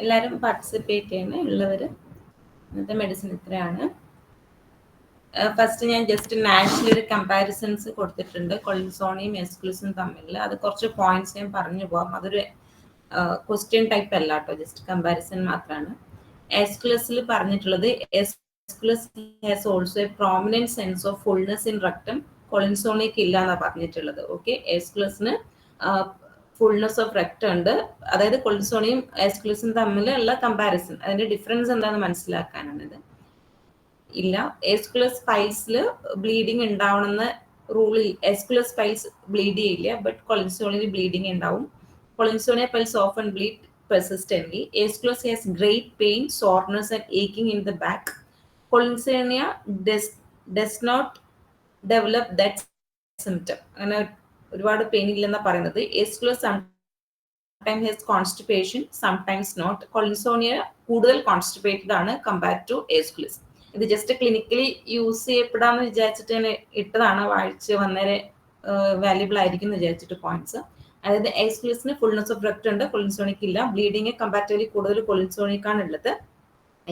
എല്ലാവരും പാർട്ടിസിപ്പേറ്റ് ചെയ്യുന്ന ഉള്ളവർ ഇന്നത്തെ മെഡിസിൻ ഇത്രയാണ്. ഫസ്റ്റ് ഞാൻ ജസ്റ്റ് നാഷണൽ ഒരു കമ്പാരിസൺസ് കൊടുത്തിട്ടുണ്ട് കൊളിൻസോണിയും എസ്ക്ലൂസും തമ്മിൽ. അത് കുറച്ച് പോയിന്റ്സ് ഞാൻ പറഞ്ഞു പോകാം. അതൊരു ക്വസ്റ്റ്യൻ ടൈപ്പ് അല്ല കേട്ടോ, ജസ്റ്റ് കമ്പാരിസൺ മാത്രമാണ്. എസ്ക്ലൂസിൽ പറഞ്ഞിട്ടുള്ളത് aesculus has also a prominent sense of fullness in rectum, കൊളിൻസോണിക്ക് ഇല്ല എന്നാണ് പറഞ്ഞിട്ടുള്ളത്. ഓക്കെ, എസ്ക്ലൂസിന് ഫുൾനെസ് ഓഫ് റെക്ടം ഉണ്ട്. അതായത് കൊളിൻസോണിയും എസ്ക്ലൂസും തമ്മിലുള്ള കമ്പാരിസൺ, അതിന്റെ ഡിഫറൻസ് എന്താണെന്ന് മനസ്സിലാക്കാനാണിത്. ഇല്ല, എസ്ക്ലൂസ് പൈൽസിൽ ബ്ലീഡിങ് ഉണ്ടാവണമെന്ന റൂളിൽ എസ്ക്ലൂസ് പൈൽസ് ബ്ലീഡ് ചെയ്യില്ല, ബട്ട് കൊളിൻസോണിൽ ബ്ലീഡിങ് ഉണ്ടാവും. Collinsonia pulse often bleed persistently. Aeschylus has great pain, soreness, and aching in the back. Collinsonia does not develop that symptom. അങ്ങനെ ഒരുപാട് പെയിൻ ഇല്ലെന്നാ പറയുന്നത്. Aeschylus sometimes has constipation, sometimes not. Collinsonia കൂടുതൽ constipated ആണ് compared to Aeschylus. ഇത് just clinically use ചെയ്യപ്പെടാന്ന് വിചാരിച്ചിട്ട് ഇട്ടതാണ്, വായിച്ച് വന്നേരെ valuable ആയിരിക്കും എന്ന് വിചാരിച്ചിട്ട് പോയിന്റ്സ്. അതായത് എസ്ക്ലൂസിന് ഫുൾനെസ് ഓഫ് റെക്ടം ഉണ്ട്, കൊളിൻസോണിക്ക് ഇല്ല. ബ്ലീഡിങ് കമ്പാരിറ്റീവ്ലി കൂടുതൽ കൊളിൻസോണിക്കാണ് ഉള്ളത്.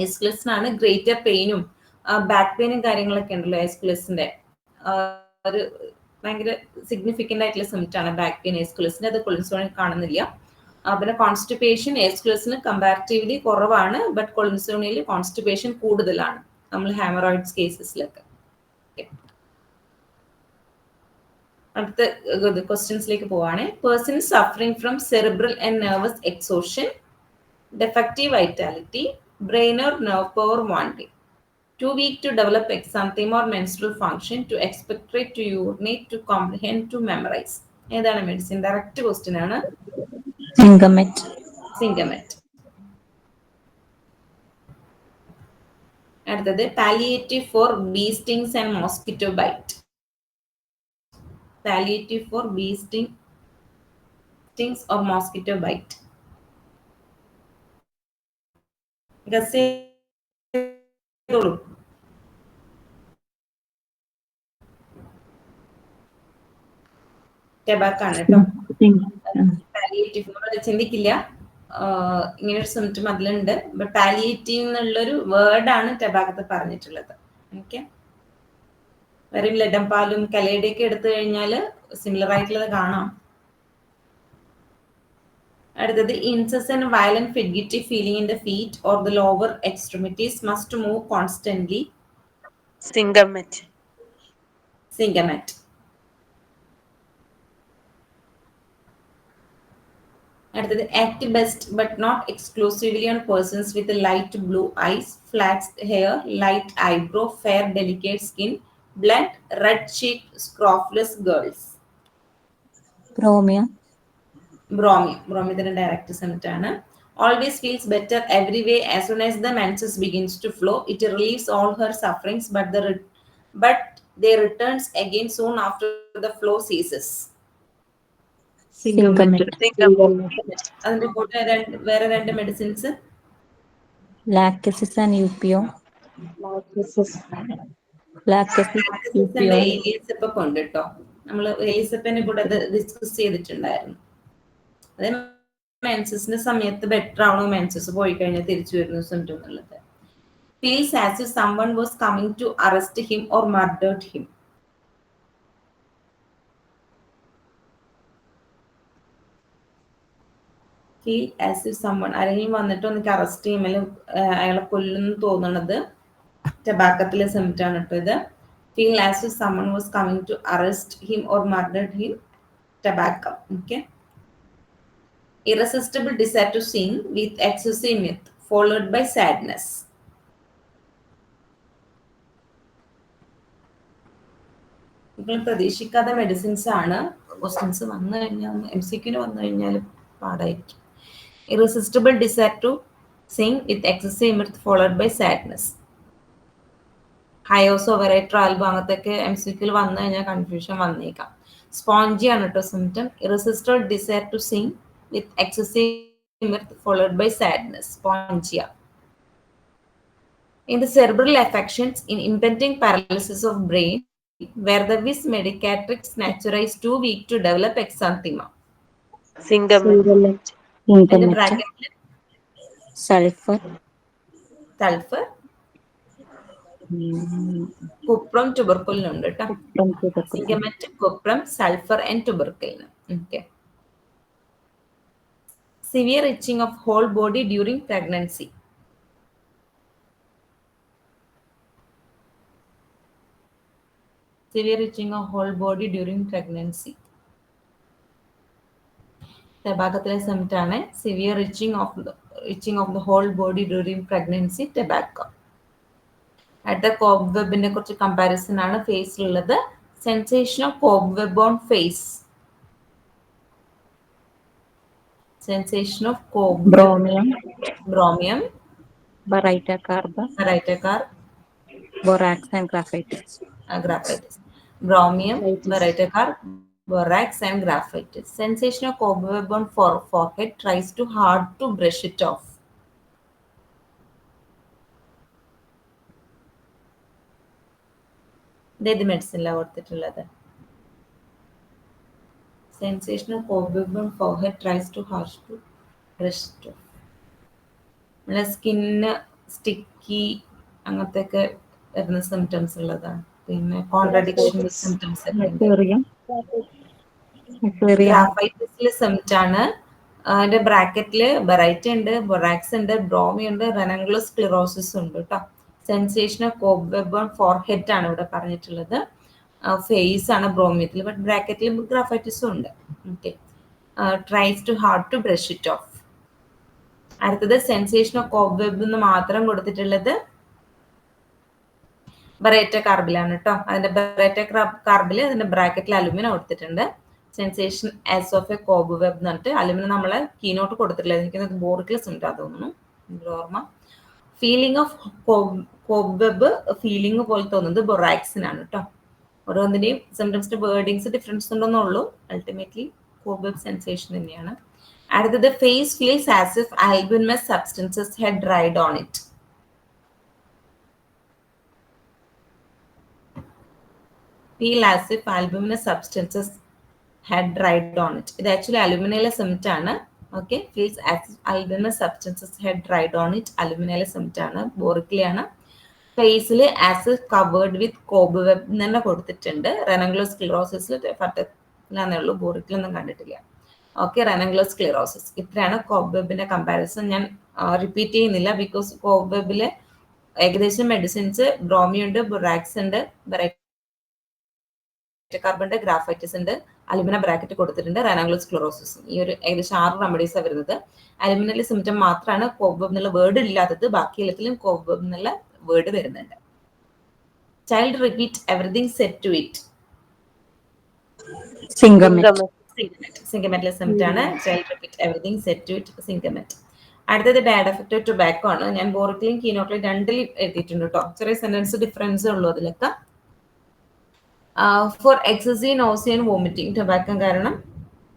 എസ്ക്ലൂസിനാണ് ഗ്രേറ്റർ പെയിനും ബാക്ക് പെയിനും കാര്യങ്ങളൊക്കെ ഉണ്ടല്ലോ. എസ്ക്ലൂസിന്റെ ഒരു ഭയങ്കര സിഗ്നിഫിക്കന്റ് ആയിട്ടുള്ള സിംറ്റം ആണ് ബാക്ക് പെയിൻ എസ്ക്ലൂസിന്റെ, അത് കൊളിൻസോണിക് കാണുന്നില്ല. പിന്നെ കോൺസ്റ്റിപ്പേഷൻ എസ്ക്ലൂസിന് കമ്പാരിറ്റീവ്ലി കുറവാണ്, ബട്ട് കൊളിൻസോണിയിൽ കോൺസ്റ്റിപ്പേഷൻ കൂടുതലാണ് നമ്മൾ ഹാമറോയിഡ്സ് കേസസിലൊക്കെ. അടുത്ത ക്വസ്റ്റ്യൻസിലേക്ക് പോവാണ്. Person suffering from cerebral and nervous exhaustion, defective vitality, brain or nerve power wanting, too weak to develop exanthema or menstrual function, to expectorate, to urinate, to comprehend, to memorize. ഏതാണ് medicine? Direct question ആണ്. സിംഗമെറ്റ്. അടുത്തത് palliative for bee stings and mosquito bite. Palliative for bee stings or mosquito bite. ടബാക്കാണ് കേട്ടോ. Palliative നമ്മൾ ചിന്തിക്കില്ല ഇങ്ങനെ ഒരു symptom അതിലുണ്ട്, ബട്ട് പാലിയേറ്റീവ് എന്നുള്ളൊരു വേർഡാണ് ടബാക്കത്ത് പറഞ്ഞിട്ടുള്ളത്. ഓക്കെ, വെറും ലഡം പാലും കലേഡയൊക്കെ എടുത്തു കഴിഞ്ഞാൽ സിമിലർ ആയിട്ടുള്ളത് കാണാം. അടുത്തത് incessant violent fidgety feeling in the feet or the lower extremities, must move constantly. Syngomate. അടുത്തത് act best but not exclusively on persons with light blue eyes, flaxed hair, light eyebrow, fair delicate skin, blunt red cheeked scrofulous girls. Bromia direct symptom ആണ്. Always feels better every way as soon as the menses begins to flow. It relieves all her sufferings, but they returns again soon after the flow ceases. അതിന്റെ കൂടെ വേറെ രണ്ട് medicines, ലാക്ടസിസ് and യുപിഒ. എലിസപ്പ് ഉണ്ട് കേട്ടോ. നമ്മൾ എലിസപ്പിനെ കൂടെ അത് ഡിസ്കസ് ചെയ്തിട്ടുണ്ടായിരുന്നു. അത് മെൻസസിന്റെ സമയത്ത് ബെറ്റർ ആണോ, മെൻസസ് പോയി കഴിഞ്ഞാൽ തിരിച്ചു വരുന്ന സിംറ്റം എന്നുള്ളത്. Feels as if someone was coming to arrest him or murdered him. Feel as if someone ആരെങ്കിലും വന്നിട്ട് ഒന്ന് അറസ്റ്റ് ചെയ്യുമ്പോൾ അയാളെ കൊല്ലുന്നു തോന്നുന്നത് ടബാക്കത്തിലെ സിംറ്റം ആണ് കേട്ടോ ഇത്. Feel as if someone was coming to arrest him or murdered him, tobacco. Okay. Irresistible desire to sing with excessive mirth followed by sadness. നിങ്ങൾ പ്രതീക്ഷിക്കാത്ത മെഡിസിൻസ് ആണ്. ക്വസ്റ്റ്യൻസ് വന്നു കഴിഞ്ഞാൽ MCQ വന്നു കഴിഞ്ഞാൽ പാടായിരിക്കും. Irresistible desire to sing with excessive mirth followed by sadness. ഹയോസോ വെറൈറ്റർ ആൽബം അങ്ങനത്തെയൊക്കെ MCQ വന്നു കഴിഞ്ഞാൽ കൺഫ്യൂഷൻ വന്നേക്കാം. സ്പോഞ്ചി ആണ് കേട്ടോ symptom. Irresistible desire to sing with excessive mirth followed by sadness. Spongia. In the cerebral affections, in impending paralysis of brain, where the vis medicatrix natura is too weak to develop exanthema. Syngomate. In the bracket, sulphur, sulphur, cuprum, ട്യൂബർക്കുലിനുണ്ട് കേട്ടോ. Cuprum, tuberculin. Zincum met, cuprum, sulphur and tuberculin. Okay. Severe itching of whole body during pregnancy. Severe itching of whole body during pregnancy. Tobacco symptom ആണ് severe itching of the whole body during pregnancy, tobacco. അടുത്ത കോബ്വെബിനെ കുറിച്ച് comparison ആണ് ഫേസിലുള്ളത്. Sensation of cobweb on face. Sensation of cobweb. Bromium, bromium, baryta carb, borax and graphites. Graphites. Bromium, baryta carb, borax and graphitis. Sensation of cobweb on forehead, tries too hard to brush it off. ഏത് മെഡിസിനിലാണ് കൊടുത്തിട്ടുള്ളത്? Sensation of cobweb on forehead, tries to hard to brush it off. നമ്മുടെ skin sticky അങ്ങനത്തെ ഒക്കെ വരുന്ന symptoms ഉള്ളതാണ്. പിന്നെ contradiction symptoms ഒക്കെ ഉണ്ട്. ഗ്രാഫൈറ്റിസിലെ സിംറ്റം ആണ്. അതിന്റെ ബ്രാക്കറ്റില് ബെറൈറ്റ ഉണ്ട്, ബൊറാക്സ് ഉണ്ട്, ബ്രോമി ഉണ്ട്, റെനങ്കുലസ് സ്ക്ലിറോസിസ് ഉണ്ട് കേട്ടോ. Sensation of cobweb on forehead ആണ് ഇവിടെ പറഞ്ഞിട്ടുള്ളത്. ഫേസ് ആണ് ബ്രോമിയത്തിൽ, ബട്ട് ബ്രാക്കറ്റിൽ ഗ്രാഫൈറ്റിസും ഉണ്ട്. Okay. Tries to hard to brush it off. അടുത്തത് സെൻസേഷൻ ഓഫ് കോബ്വെബ് എന്ന് മാത്രം കൊടുത്തിട്ടുള്ളത് ബറേറ്റ കാർബിലാണ് കേട്ടോ. അതിന്റെ ബറേറ്റ കാർബില് അതിന്റെ ബ്രാക്കറ്റിൽ അലുമിന കൊടുത്തിട്ടുണ്ട്. സെൻസേഷൻ ആസ് ഓഫ് എ കോബ്വെബ് എന്ന് പറഞ്ഞിട്ട് അലുമിന നമ്മള് കീനോട്ട് കൊടുത്തിട്ടില്ല. എനിക്ക് ബോറിക്കിൽ സിംറ്റാ തോന്നുന്നു, ഓർമ്മ. ഫീലിംഗ് ഓഫ് കോബ്വെബ്, ഫീലിംഗ് പോലെ തോന്നുന്നത് ബൊറാക്സിനാണ് കേട്ടോ. ഓരോന്നിന്റെയും സിംറ്റംസിന്റെ വേർഡിങ്സ് ഡിഫറൻസ് ഉണ്ടെന്നുള്ളൂ. അൾട്ടിമേറ്റ്ലി കോബ്വെബ് സെൻസേഷൻ തന്നെയാണ്. അടുത്തത് face feels as if albuminous substances had dried on it. Feel as if albuminous substances had dried on it. ഇത് ആക്ച്വലി അലുമിനയിലെ സിംറ്റം ആണ്. Okay. Feels as if albuminous substances had dried on it. അലുമിനയിലെ symptom ആണ്, ബോറിക്കിലാണ്. ഫേസിൽ as if covered with cobweb തന്നെ കൊടുത്തിട്ടുണ്ട്. റെനങ്കുലർ സ്ക്ലിറോസിസിൽ ഫർട്ടിലാന്നേ ഉള്ളൂ, ബോറിക്കിലൊന്നും കണ്ടിട്ടില്ല. ഓക്കെ. റെനങ്കുലർ സ്ക്ലിറോസിസ്. ഇത്രയാണ് കോബ്വെബിന്റെ കമ്പാരിസൺ. ഞാൻ റിപ്പീറ്റ് ചെയ്യുന്നില്ല, ബിക്കോസ് കോബ്വെബിലെ ഏകദേശം മെഡിസിൻസ് ബ്രോമിയോ ഉണ്ട്, ബൊറാക്സ് ഉണ്ട്, കാർബണിന്റെ ഗ്രാഫൈറ്റിസ് ഉണ്ട്, അലുമിന ബ്രാക്കറ്റ് കൊടുത്തിട്ടുണ്ട്, റെനാങ്കുലർ സ്ക്ലിറോസിസ്. ഈ ഒരു ഏകദേശം 6 റെമഡീസാണ് വരുന്നത്. അലുമിനയിലെ സിംറ്റം മാത്രമാണ് കോബ്വെബ് എന്നുള്ള വേർഡ് ഇല്ലാത്തത്. ബാക്കി എല്ലാത്തിലും കോബ്വെബ് എന്നുള്ള വേർഡ് വരുന്നുണ്ട്. Child repeat everything set to it. സിങ്കമെറ്റിലെ സിംറ്റം ആണ്. Child repeat everything set to it, zincum met. അടുത്തത് ബാഡ് എഫക്റ്റ് ഓഫ് ടൊബാക്കോ ആണ്. ഞാൻ ബോറിക്കിലും കീനോട്ടിലും രണ്ടിലും എഴുതിയിട്ടുണ്ട് കേട്ടോ. ചെറിയ സെന്റൻസ് ഡിഫറൻസ് ഉള്ളൂ അതിലൊക്കെ. For excessive nausea and vomiting. Tobacco കാരണം,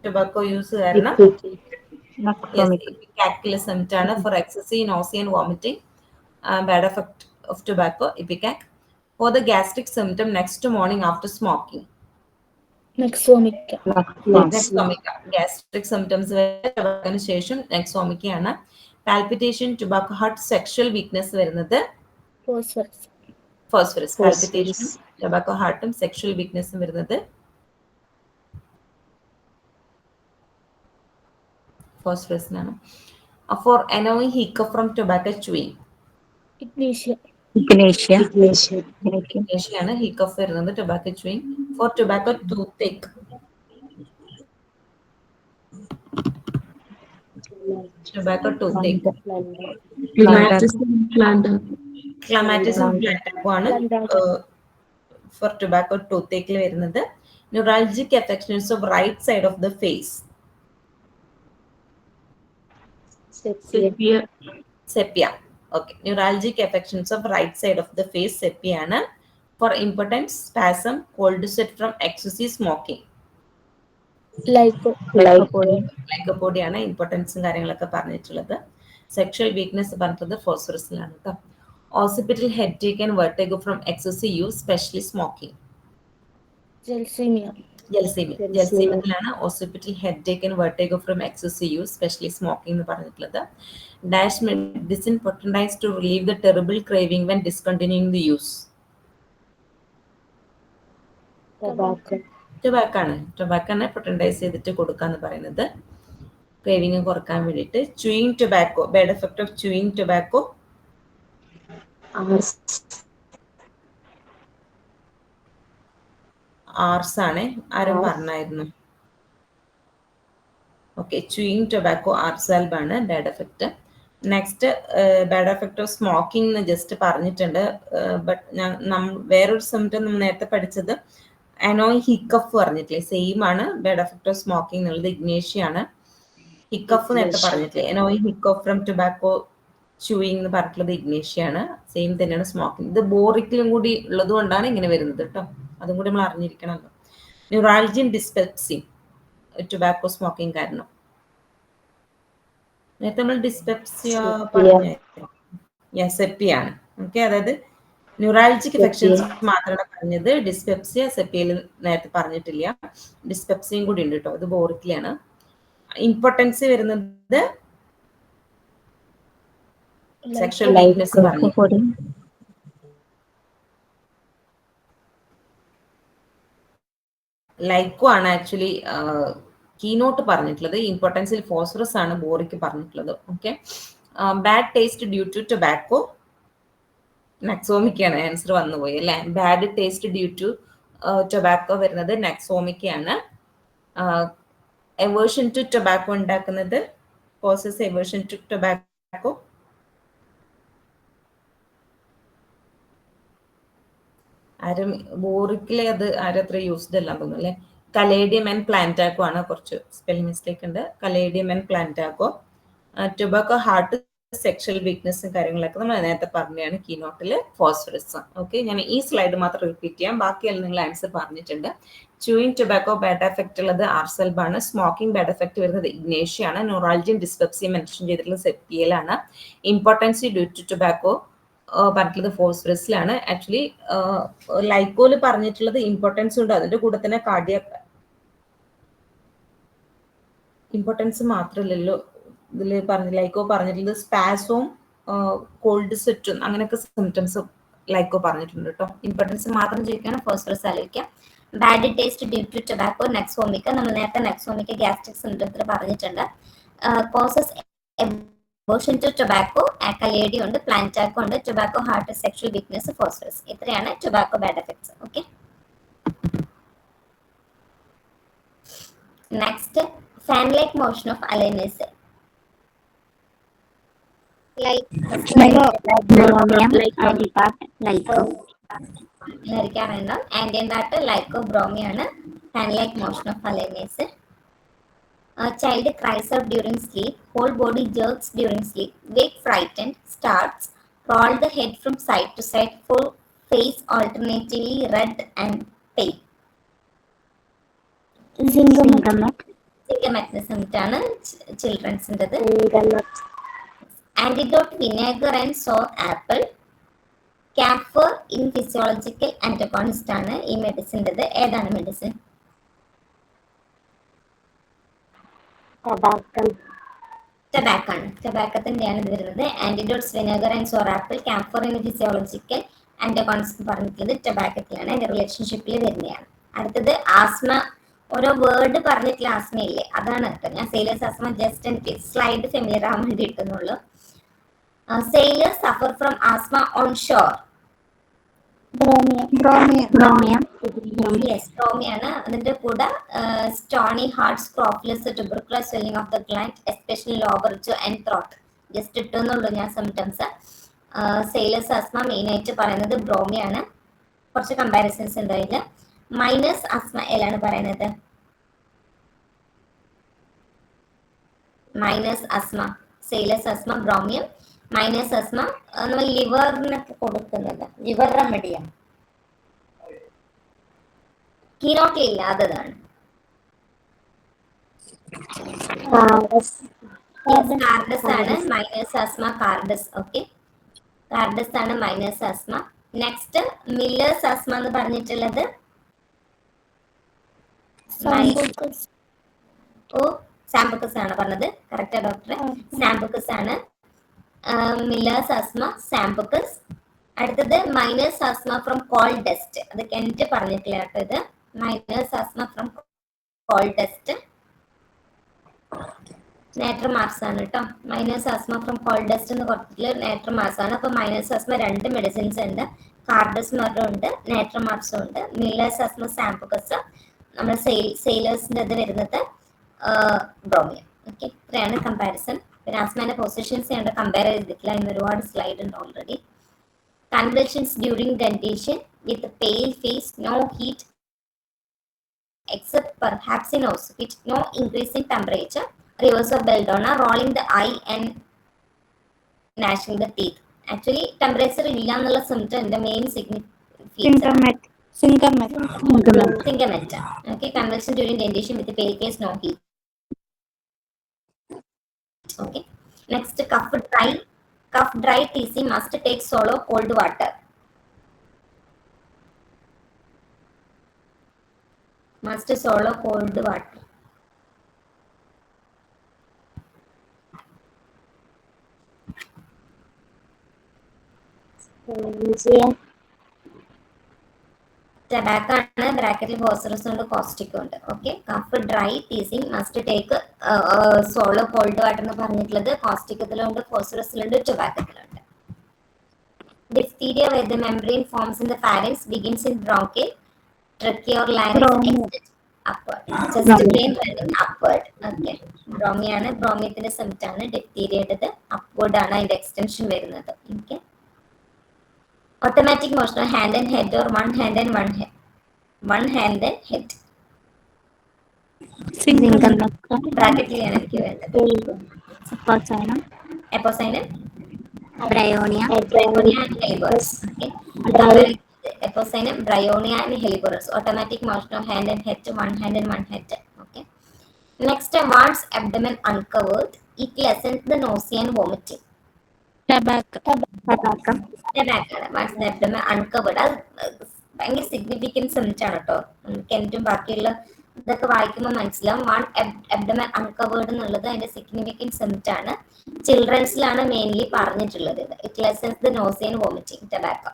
ടൊബാക്കോ യൂസ് കാരണം സിംറ്റം ആണ്. For excessive nausea and vomiting, bad effect of tobacco, ipecac. For the gastric symptom next morning after smoking, gastric symptoms ടൊബാക്കോന് ശേഷം nux വോമിക്കാണ്. Palpitation, tobacco heart, sexual weakness വരുന്നത് phosphorus. Palpitation, tobacco ഹാർട്ടും sexual വീക്ക്നെസ്സും വരുന്നത് ഫോസ്ഫറസിനാണ്. For annoying hiccough from tobacco chewing, ഇഗ്നേഷ്യാണ് hiccough വരുന്നത് tobacco chewing. For tobacco toothache, tobacco toothache, ക്ലമാറ്റിസും പ്ലാന്റാപ്പും ആണ് ഫോർ ടൊബാക്കോ ടൂത്ത് ഏക്കിൽ വരുന്നത്. Neuralgic affections of right side of the face, sepia. Okay. Neuralgic affections of right side of the face, sepia ആണ്. For impotence, spasm, cold sweat from excessive smoking, ലൈക്കോപോഡിയാണ് ഇമ്പോർട്ടൻസും കാര്യങ്ങളൊക്കെ പറഞ്ഞിട്ടുള്ളത്. സെക്ഷൽ വീക്ക്നെസ് പറഞ്ഞത് ഫോസ്ഫറസിലാണ് കേട്ടോ. Occipital headache and vertigo from excessive use, specially smoking. Gelsemium. ജൽസീമിയത്തിലാണ് occipital headache and vertigo from excessive use, specially smoking എന്ന് പറഞ്ഞിട്ടുള്ളത്. Dash medicine potentised to relieve the terrible craving when discontinuing the use. ടൊബാക്കാണ് potentised ചെയ്തിട്ട് കൊടുക്കാന്ന് പറയുന്നത്, craving കുറക്കാൻ വേണ്ടിയിട്ട്. Chewing tobacco, bad effect of chewing tobacco. Ars ആണ്, ആരും പറഞ്ഞായിരുന്നു. ഓക്കെ, ചൂയിങ് ടൊബാക്കോ ആർസാൽബ് ആണ് bad effect. Next bad effect of smoking എന്ന് ജസ്റ്റ് പറഞ്ഞിട്ടുണ്ട്. ബട്ട് വേറൊരു സിംറ്റം നമ്മൾ നേരത്തെ പഠിച്ചത് അനോയിങ് ഹിക്കഫ് പറഞ്ഞിട്ടില്ലേ, സെയിം ആണ് ബാഡ് എഫക്റ്റ് ഓഫ് സ്മോക്കിംഗ് എന്നുള്ളത്. ഇഗ്നേഷ്യ ആണ്. ഹിക്കഫ് നേരത്തെ പറഞ്ഞിട്ടില്ലേ, annoying hiccough from tobacco chewing എന്ന് പറഞ്ഞിട്ടുള്ളത് ഇഗ്നേഷ്യ ആണ്. സെയിം തന്നെയാണ് സ്മോക്കിംഗ്. ഇത് ബോറിക്കിലും കൂടി ഉള്ളത് കൊണ്ടാണ് ഇങ്ങനെ വരുന്നത് കേട്ടോ, അതും കൂടി നമ്മൾ അറിഞ്ഞിരിക്കണമല്ലോ. ന്യൂറാൾജിയും ഡിസ്പെപ്സിയും ടൊബാക്കോ സ്മോക്കിംഗ് കാരണം. നേരത്തെ നമ്മൾ ഡിസ്പെപ്സിയ പറഞ്ഞായിരുന്നു, സെപ്പിയാണ്. ഓക്കെ, അതായത് ന്യൂറാൾജിക് എഫക്ഷൻസ് മാത്രമാണ് പറഞ്ഞത്, ഡിസ്പെപ്സിയ സെപ്പിയയിൽ നേരത്തെ പറഞ്ഞിട്ടില്ല. ഡിസ്പെപ്സിയും കൂടി ഉണ്ട് കേട്ടോ, ഇത് ബോറിക്കിലാണ്. ഇമ്പോർട്ടൻസ് വരുന്നത് സെക്ഷൽ വീക്ക്നെസ് പറഞ്ഞു. ലൈക്കോ ആണ് ആക്ച്വലി കീനോട്ട് പറഞ്ഞിട്ടുള്ളത്. ഇമ്പോർട്ടൻസിൽ ഫോസ്ഫറസ് ആണ് ബോറിക്ക് പറഞ്ഞിട്ടുള്ളത്. Okay, bad taste due to tobacco, നെക്സോമിക്കാണ് ആൻസർ വന്നുപോയി അല്ലേ. Bad taste due to tobacco വരുന്നത് നെക്സോമിക്കയാണ്. എവേർഷൻ ടു ടൊബാക്കോ ഉണ്ടാക്കുന്നത്, കോസസ് എവേർഷൻ ടു ടൊബാക്കോ. ആരും ബോറിക്കിലെ അത് ആരും അത്ര യൂസ്ഡ് അല്ല തോന്നുന്നു അല്ലേ. കലേഡിയം ആൻഡ് പ്ലാന്റാക്കോ ആണ്, കുറച്ച് സ്പെല്ലിംഗ് മിസ്റ്റേക്ക് ഉണ്ട്. Caladium and plantago. Tobacco heart, sexual വീക്ക്നെസ്സും കാര്യങ്ങളൊക്കെ നമ്മൾ നേരത്തെ പറഞ്ഞതാണ് കീനോട്ടിൽ ഫോസ്ഫറസ്. ഓക്കെ, ഞാൻ ഈ സ്ലൈഡ് മാത്രം റിപ്പീറ്റ് ചെയ്യാം, ബാക്കിയെല്ലാം നിങ്ങൾ ആൻസർ പറഞ്ഞിട്ടുണ്ട്. ചൂയിങ് ടൊബാക്കോ ബാഡ് എഫക്റ്റ് ഉള്ളത് ആർസൽബ് ആണ്. സ്മോക്കിംഗ് ബാഡ് എഫക്റ്റ് വരുന്നത് ഇഗ്നേഷ്യ ആണ്. ന്യൂറാൾജിയും ഡിസ്പെപ്സിയും മെൻഷൻ ചെയ്തിട്ടുള്ളത് സെപ്പിയലാണ്. ഇമ്പോർട്ടൻസ് ഡ്യൂ ടു ടൊബാക്കോ പറഞ്ഞിട്ടുള്ളത് ഫോസ്ഫറസിലാണ്. ആക്ച്വലി ലൈക്കോല് പറഞ്ഞിട്ടുള്ളത് ഇമ്പോർട്ടൻസ് ഉണ്ട്, അതിന്റെ കൂടെ തന്നെ കാർഡിയാക് ഇമ്പോർട്ടൻസ് മാത്രമല്ലല്ലോ ഇതിൽ പറഞ്ഞ ലൈക്കോ പറഞ്ഞിട്ടുള്ളത് സ്പാസും കോൾഡ് സെറ്റും അങ്ങനെയൊക്കെ സിംറ്റംസ് ലൈക്കോ പറഞ്ഞിട്ടുണ്ട് കേട്ടോ. ഇമ്പോർട്ടൻസ് മാത്രം ചോദിക്കുകയാണ് ഫോസ്ഫറസ് ആലോചിക്കാം. Bad taste due to tobacco nux vomica, നമ്മൾ നേരത്തെ നെക്സോമിക്ക ഗ്യാസ്ട്രിക് സിംറ്റത്തിൽ പറഞ്ഞിട്ടുണ്ട്. Causes aversion to tobacco, caladium ഉണ്ട്, പ്ലാന്റാക്കോ ഉണ്ട്, tobacco heart, sexual weakness, phosphorus. ഇത്രയാണ് tobacco bad effects. Okay, next fan like motion of alanine. Like lycobromy fan like motion of alanine. A child cries out during sleep, whole body jerks during sleep, wake frightened, starts, roll the head from side to side, full face alternatively red and pale. Zingomechanism children's. Antidote vinegar and sour apple. Camphor in physiological antagonist ആണ് ഈ മെഡിസിൻ്റെ. ഏതാണ് medicine? ടൊബാക്കത്തിൻ്റെയാണ് ഇത് വരുന്നത്. Antidotes vinegar and sour apple, camphor in physiological antagonist പറഞ്ഞിട്ടുള്ളത് ടൊബാക്കത്തിലാണ്, അതിന്റെ റിലേഷൻഷിപ്പിൽ വരുന്നതാണ്. അടുത്തത് ആസ്മ. ഓരോ വേർഡ് പറഞ്ഞിട്ടുള്ള ആസ്മയില്ലേ, അതാണ് കേട്ടോ. ഞാൻ സെയിലേഴ്സ് ആസ്മ ജസ്റ്റ് എനിക്ക് സ്ലൈഡ് ഫെമിലിയർ ആവാൻ വേണ്ടി ഇട്ടുന്നുള്ളൂ. Sailors suffer from asthma on shore. ബ്രോമിയാണ്. അതിന്റെ കൂടെ stony heart, scrofulous, tubercular swelling of the gland, especially lower jaw and throat. Just ഇട്ടുന്നുള്ളൂ ഞാൻ സിംറ്റംസ്. സെയിലേഴ്സ് ആസ്മ മെയിൻ ആയിട്ട് പറയുന്നത് ബ്രോമിയാണ്. കുറച്ച് കമ്പാരിസൺസ് ഉണ്ട് അതിൽ. മൈനസ് ആസ്മ ഏതാണ് പറയുന്നത്? Minus asthma, sailors asthma ബ്രോമിയം. Minus asthma നമ്മൾ ലിവറിനൊക്കെ കൊടുക്കുന്നത് ലിവർ റെമഡിയാണ്, കീനോട്ടിൽ ഇല്ലാത്തതാണ്. കാർഡസ് ആണ് മൈനസ് ആസ്മ, കാർഡസ്. ഓക്കെ, കാർഡസ് ആണ് minus asthma. Next millers asthma എന്ന് പറഞ്ഞിട്ടുള്ളത് ഓ സാംബക്കസ് ആണ് പറഞ്ഞത്. കറക്റ്റാ ഡോക്ടറെ? സാംബക്കസ് ആണ്. Millers asthma, Sambucus. അടുത്തത് miners asthma from coal dust. അത് കെന്റ് പറഞ്ഞിട്ടില്ല കേട്ടോ. ഇത് miners asthma from coal dust നേട്ര മാർക്സ് ആണ് കേട്ടോ. Miners asthma from coal dust എന്ന് കുറച്ചില് നേട്ര മാർക്സ് ആണ്. അപ്പൊ മൈനേഴ്സ് ആസ്മ 2 മെഡിസിൻസ് ഉണ്ട്. കാർഡസ്മറും ഉണ്ട്, നേട്ര മാർക്സും ഉണ്ട്. Millers asthma, Sambucus. നമ്മുടെ സെയിലേഴ്സിന്റെ ഇത് വരുന്നത് ബ്രോമിയം. ഓക്കെ, ഇത്രയാണ് കമ്പാരിസൺ. പിന്നെ ആസ്മേന്റെ പൊസിഷൻസ് ഞങ്ങൾ കമ്പയർ ചെയ്തിട്ടില്ല, ഇന്ന് ഒരുപാട് സ്ലൈഡ് ഉണ്ട് already. Convulsions during dentation with pale face, no heat except perhaps in occiput, no increase in temperature, reverse of belladonna, rolling the eye and gnashing the teeth. Actually, temperature illa ennulla symptom the main symptomet. Okay, convulsion during dentation with pale face, no heat. Okay, next cough dry TC must take swallow cold water. Must swallow cold water. Tobacco ആണ്, ബ്രാക്കറ്റിൽ phosphorus ഉണ്ട്, caustic ഉണ്ട്. Okay, cough dry teasing must take solo cold water എന്ന് പറഞ്ഞിട്ടുള്ളത് കോസ്റ്റിക്കത്തിലുണ്ട്, ഫോസ്ഫറസിലുണ്ട്, ടൊബാക്കത്തിലുണ്ട്. Diphtheria where the membrane forms in the pharynx begins in bronchial, trachea or larynx, exit upward. Chest pain running upward. Okay, ബ്രോമിയാണ്. ബ്രോമിയത്തിന്റെ symptom ആണ്. ഡിഫ്തീരിയയുടേത് upward ആണ് അതിന്റെ extension വരുന്നത്. Okay, automatic motion of hand and head or one hand and head. ബ്രാക്കറ്റിൽ ആണ് എനിക്ക് വേണ്ടത്. Apocynum, Bryonia and Helleborus. Okay, Apocynum, Bryonia and Helleborus. Automatic motion of hand and head to one hand and one head. Okay, next, once abdomen uncovered, it lessens the nausea and vomiting. Tobacco. Once the abdomen uncovered, അത് ഭയങ്കര significant symptom ആണ് കേട്ടോ. കെന്റും ബാക്കിയുള്ള ഇതൊക്കെ വായിക്കുമ്പോൾ മനസ്സിലാവും. One abdomen uncovered എന്നുള്ളത് അതിന്റെ സിഗ്നിഫിക്കൻറ്റ് സിംറ്റം ആണ്. ചിൽഡ്രൻസിലാണ് മെയിൻലി പറഞ്ഞിട്ടുള്ളത്. It lessons the nausea and vomiting. Tobacco.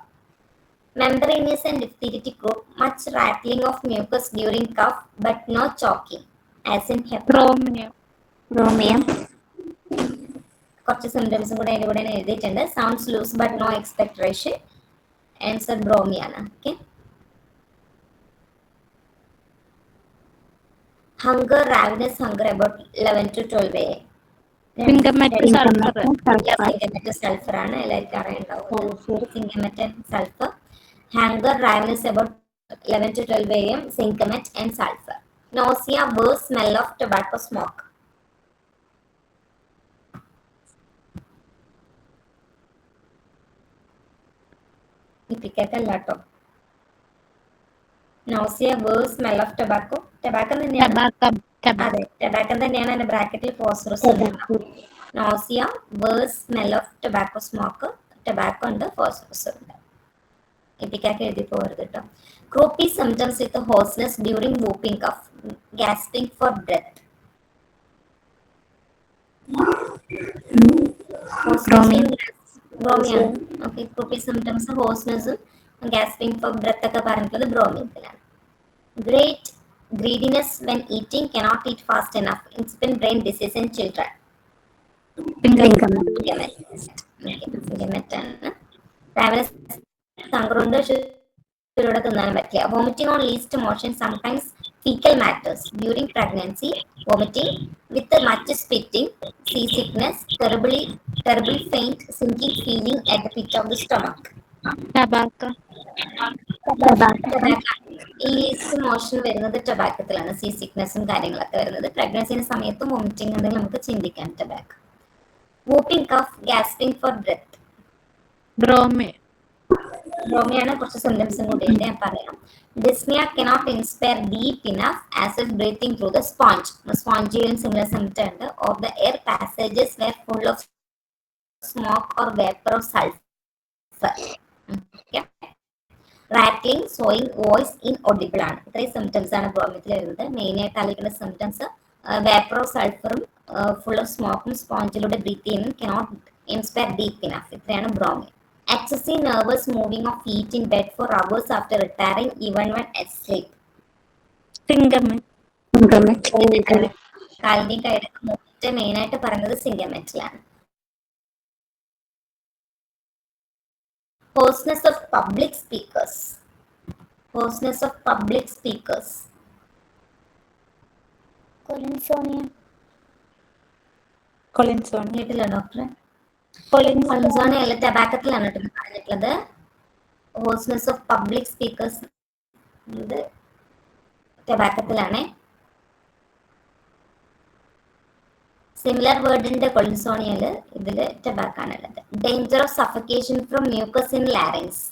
Membranous and diphtheritic group, much rattling of mucus during cough but no choking, as in Bromium. കുറച്ച് സിംറ്റംസും കൂടെ അതിൻ്റെ കൂടെ എഴുതിയിട്ടുണ്ട്. Sounds loose but no expectoration. Answer ബ്രോമിയാണ്. Okay, hunger, ravenous hunger about 11 to 12 a.m. Sulphur ആണ് എല്ലാവർക്കും അറിയുണ്ടാവും. Zincum met sulphur. Hunger, ravenous about 11 to 12 a.m. Syncomet and sulfur. Nausea, worse smell of tobacco smoke. കേട്ടോ. Nausea, worse smell of tobacco. Tobacco തന്നെയാണ്. അതെ, tobacco തന്നെയാണ്. അതിന്റെ ബ്രാക്കറ്റിൽ phosphorus. Nausea, worse smell of tobacco smoke. Tobacco ഉണ്ട്, phosphorus ഉണ്ട്. എപ്പിക്കൊക്കെ എഴുതി പോകരുത് കേട്ടോ. Croupy symptoms with hoarseness during whooping cough, gasping for breath. ബ്രോമിയാണ്. Okay, croupy symptoms, hoarseness, gasping for breath ഒക്കെ പറഞ്ഞിട്ടുള്ളത് ബ്രോമിയത്തിലാണ്. Great greediness when eating, cannot eat fast enough, incipient brain disease in children. Vomiting on least motion, sometimes fecal matters during pregnancy, vomiting with much spitting, seasickness, terrible faint, sinking feeling at the pit of the stomach. Tobacco. ഈ least motion വരുന്നത് ടൊബാക്കത്തിലാണ്. See സിക്നസും കാര്യങ്ങളൊക്കെ വരുന്നത് പ്രഗ്നൻസിന്റെ സമയത്തും vomiting ഉണ്ടെങ്കിൽ നമുക്ക് ചിന്തിക്കാം tobacco. Whooping cough, gasping for breath, ബ്രോമിയാണ്. കുറച്ച് സിംറ്റംസും കൂടി ഞാൻ പറയാം. Dyspnoea, cannot inspire deep enough as if breathing through the sponge. സ്പോഞ്ചിയും സിമിലർ സിംറ്റം ഉണ്ട്. Of the air passages were full of smoke or vapour of sulphur. Rattling, sawing, voice inaudible ആണ്. ഇത്രയും സിംറ്റംസ് ആണ് ബ്രോമിയത്തിൽ വരുന്നത്. മെയിൻ ആയിട്ട് അറിയിക്കുന്ന symptoms വേപ്പറോ സൾഫറും ഫുൾ ഓഫ് സ്മോക്കും സ്പോഞ്ചിലൂടെ ബ്രീത്ത് ചെയ്യുന്നു, കനോട്ട് ഇൻസ്പയർ ഡീപ്പ് ഇനഫ്. ഇത്രയാണ് ബ്രോമിയം. Excessive nervous moving of feet in bed for hours after retiring, even when asleep. കാലിന്റെയും കൈയുടെ മൂവ്മെന്റ് മെയിൻ ആയിട്ട് പറയുന്നത് സിംഗമെറ്റിലാണ്. Hoarseness of public speakers. Hoarseness of public speakers. കേട്ടില്ല ഡോക്ടറെ? കൊളിൻസോണിയ അല്ല, ടബാക്കത്തിലാണ് കേട്ടോ പറഞ്ഞിട്ടുള്ളത്. ഹോസ്നെസ് ഓഫ് പബ്ലിക് സ്പീക്കേഴ്സ് ഇത് ടബാക്കത്തിലാണ്. സിമിലർ വേർഡിന്റെ കൊളിൻസോണിയല് ഇതില് ടബാക്കാണ് ഉള്ളത്. Danger of suffocation from mucus in larynx.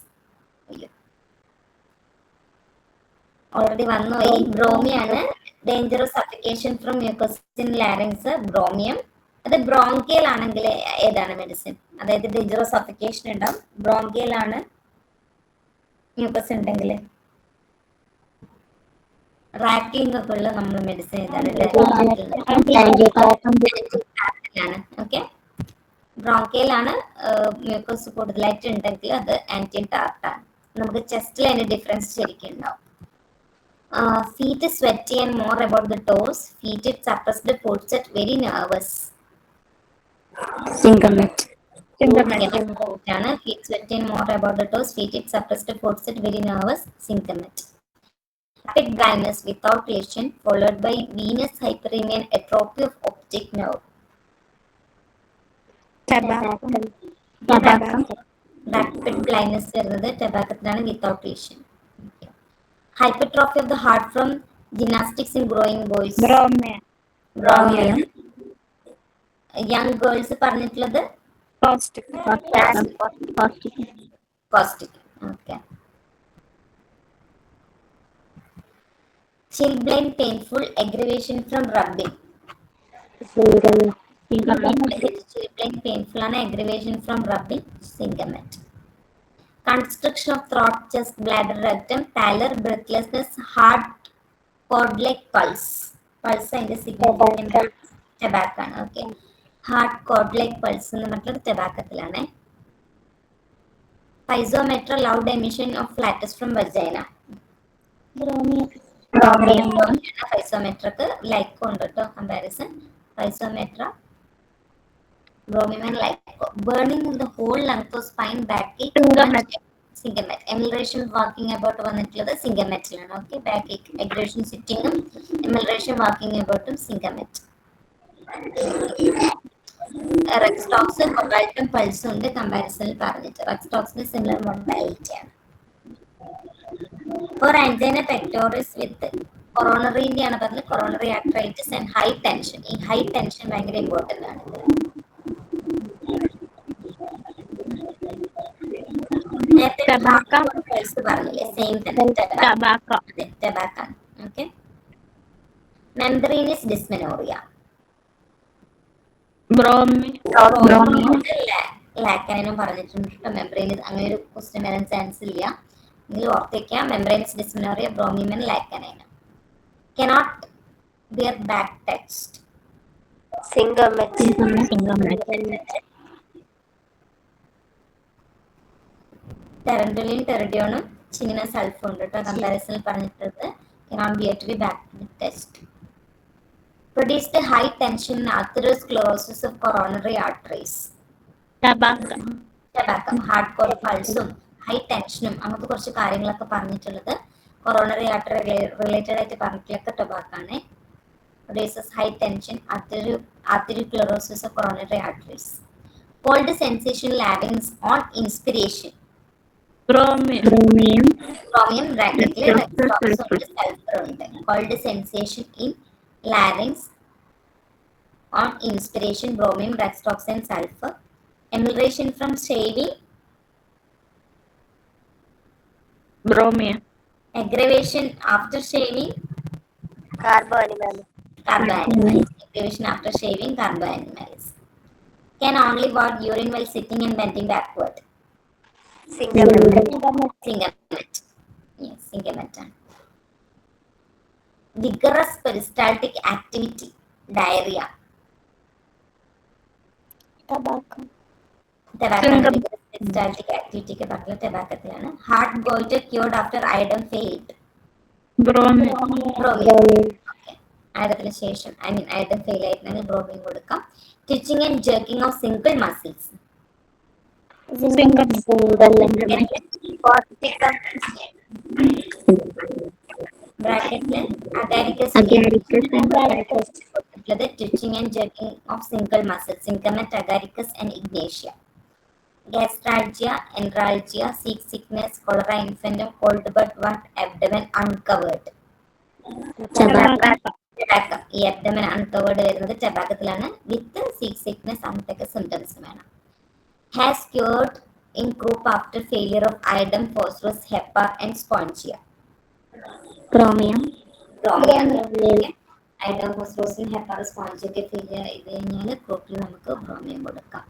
Already വന്നുപോയി. ബ്രോമിയാണ്. Danger of suffocation from mucus in larynx Bromium. അത് ബ്രോങ്കിയൽ ആണെങ്കിൽ ഏതാണ് മെഡിസിൻ? അതായത് ഡേഞ്ചർ ഓഫ് സഫക്കേഷൻ ഉണ്ടാവും. ബ്രോങ്കിയൽ ആണ് മ്യൂക്കസ് ഉണ്ടെങ്കിൽ. റാറ്റ്ലിംഗ് ഒക്കെ ഉള്ള നമ്മൾ മെഡിസിൻ ഏതാണ്? ഓക്കെ. ബ്രോങ്കിയലാണ് മ്യൂക്കസ് കൂടുതലായിട്ട് ഉണ്ടെങ്കിൽ അത് ആന്റി ടാർട്ടാണ്. നമുക്ക് ചെസ്റ്റിൽ അതിന്റെ ഡിഫറൻസ് ശരിക്കും ഉണ്ടാവും. Feet sweaty and more about the toes. Feet suppressed, forced, very nervous. Syngamate. Feet sweaty and more about the toes. Feet suppressed, forced, very nervous. Syngamate. Rapid blindness without lesion, followed by venous hyperemia and atrophy of optic nerve. Rapid blindness വരുന്നത് ടബാക്കത്തിലാണ് without lesion. Hypertrophy of the heart from gymnastics in growing boys. Bromium. Young girls പറഞ്ഞിട്ടുള്ളത് caustic. Okay. Chilblain, painful, aggravation from rubbing. Chilblain, painful and aggravation from rubbing. Syngamate. Constriction of throat, chest, bladder, rectum, pallor, breathlessness, heart, cord-like pulse. Pulse അതിന്റെ significant tobacco ആണ്. Okay. Heart, cord-like pulse എന്ന് പറഞ്ഞിട്ടുള്ളത് ടബാക്കത്തിലാണ്. Piezometer, loud emission of flatus from vagina. പൈസോമെട്രിക്ക് Lyco ഉണ്ട് കേട്ടോ comparison. പൈസോമെട്ര, Bromium and Lyco. Burning in the whole length of spine, backache, Zincum met. Amelioration walking about വന്നിട്ടുള്ളത് സിംഗമേറ്റിലാണ്. Okay. Backache, aggravation സിറ്റിങ്ങും amelioration walking അബൌട്ടും Zincum met. Rhus tox മൊബൈൽറ്റും പൾസും ഉണ്ട് കമ്പാരിസണിൽ പറഞ്ഞിട്ട്. റെക്സ്റ്റോക്സിന് സിമിലർ മൊബൈലിറ്റി ആണ്. For angina pectoris with coronary ആണ് പറഞ്ഞത്. coronary arteritis and high tension. ഈ ഹൈ ടെൻഷൻ ഭയങ്കര ഇമ്പോർട്ടന്റ് ആണ്. പറഞ്ഞില്ലേ സെയിം തന്നെ ടബാക്ക. ഓക്കെ. മെംബ്രേനസ് ഡിസ്മെനോറിയ. ലാക്കനും പറഞ്ഞിട്ടുണ്ട്. മെംബ്രേനസ് അങ്ങനെ ഒരു ക്വസ്റ്റ്യൻ വരാൻ ചാൻസ് ഇല്ല. ഇതിൽ ഓർത്തേക്കാം. Membranous dysmenorrhoea, Bromium and Lac caninum. Cannot bear back text. Syngamate. ടെറൻഡലിൻ, ടെറിഡിയോണും ചിനിന സൾഫും ഉണ്ട് കേട്ടോ കമ്പാരിസണിൽ പറഞ്ഞിട്ടുള്ളത്. Cannot bear to be back text. Produced high tension atherosclerosis of coronary arteries. Tobacco, hardcore pulse, high ടെൻഷനും അങ്ങനത്തെ കുറച്ച് കാര്യങ്ങളൊക്കെ പറഞ്ഞിട്ടുള്ളത് കൊറോണറി ആർട്ടറി റിലേറ്റഡ് ആയിട്ട് പറഞ്ഞിട്ടുള്ള ടൊബാക്കാണ്. Produces hypertension, atherosclerosis of coronary arteries. Cold sensation larynx on inspiration. Bromium bracketly sulfur ഉണ്ട്. Cold sensation in larynx on inspiration, bromium, Rextox and sulfur. Emulation from shaving, Bromium. Aggravation after shaving, Carboanimal. Aggravation after shaving, carboanimal's. Can only ward urine while sitting and bending backward. Syngamate. Yes, syngamate ആണ്. Vigorous peristaltic activity, diarrhea. Tobacco. Tobacco ആണ്. Vigorous peristaltic activity ഒക്കെ പറഞ്ഞത് tobacco-ത്തിലാണ്. Heart goiter cured after iodine failed. Bromine. Bromine. Okay. iodine ശേഷം iodine fail ആയിട്ടുണ്ടെങ്കിൽ bromine കൊടുക്കാം. Twitching and jerking of single muscles. Syngamate. Corticum. ബ്രാക്കറ്റില് agaricus twitching and jerking of single muscles, syngamate, agaricus and ignatia. Gastralgia, enralgia, seasickness, cholera infantile, cold but what, abdomen uncovered. Tobacco. ഈ abdomen uncovered വരുന്നത് tobacco-ത്തിലാണ് with seasickness അങ്ങനത്തെ symptoms വേണം. Has cured in croup after failure of iodine, phosphorus, hepa and spongia. Chromium. iodine, phosphorus, hepa, spongia ഒക്കെ failure ചെയ്ത് കഴിഞ്ഞാൽ ക്രൂപ്പിൽ നമുക്ക് ബ്രോമിയം കൊടുക്കാം.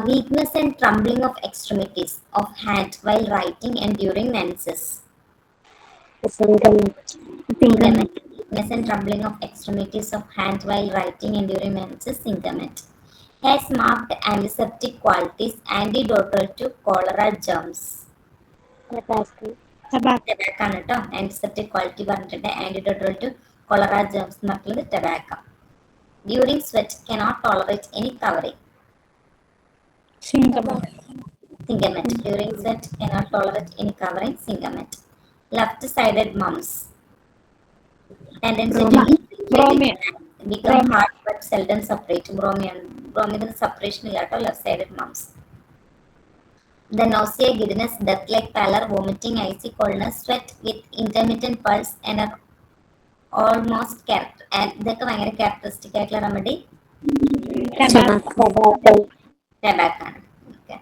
Weakness and trembling of extremities of hand while writing and during menses. Syngamate. Weakness and trembling of extremities of hand while writing and during menses, syngamate. Has marked antiseptic qualities, antidotal to cholera germs. Tobacco. Tobacco ആണ് കേട്ടോ. Antiseptic quality പറഞ്ഞിട്ടുണ്ട്. ആന്റിഡോട്ടൽ to cholera germs എന്നുള്ളത് tobacco. During sweat cannot tolerate any covering. Syngamate. Syngamate. During sweat cannot tolerate any covering, syngamate. Left-sided mumps. Tendency to Bromine. become hard but seldom separate. Bromine separation ഇല്ല കേട്ടോ. Left-sided mumps. The nausea, giddiness, death-like pallor, vomiting, icy coldness, sweat with intermittent pulse and are almost character. And ഇതൊക്കെ ഭയങ്കര characteristic ആയിട്ടുള്ള remedy tobacco ആണ്. Okay.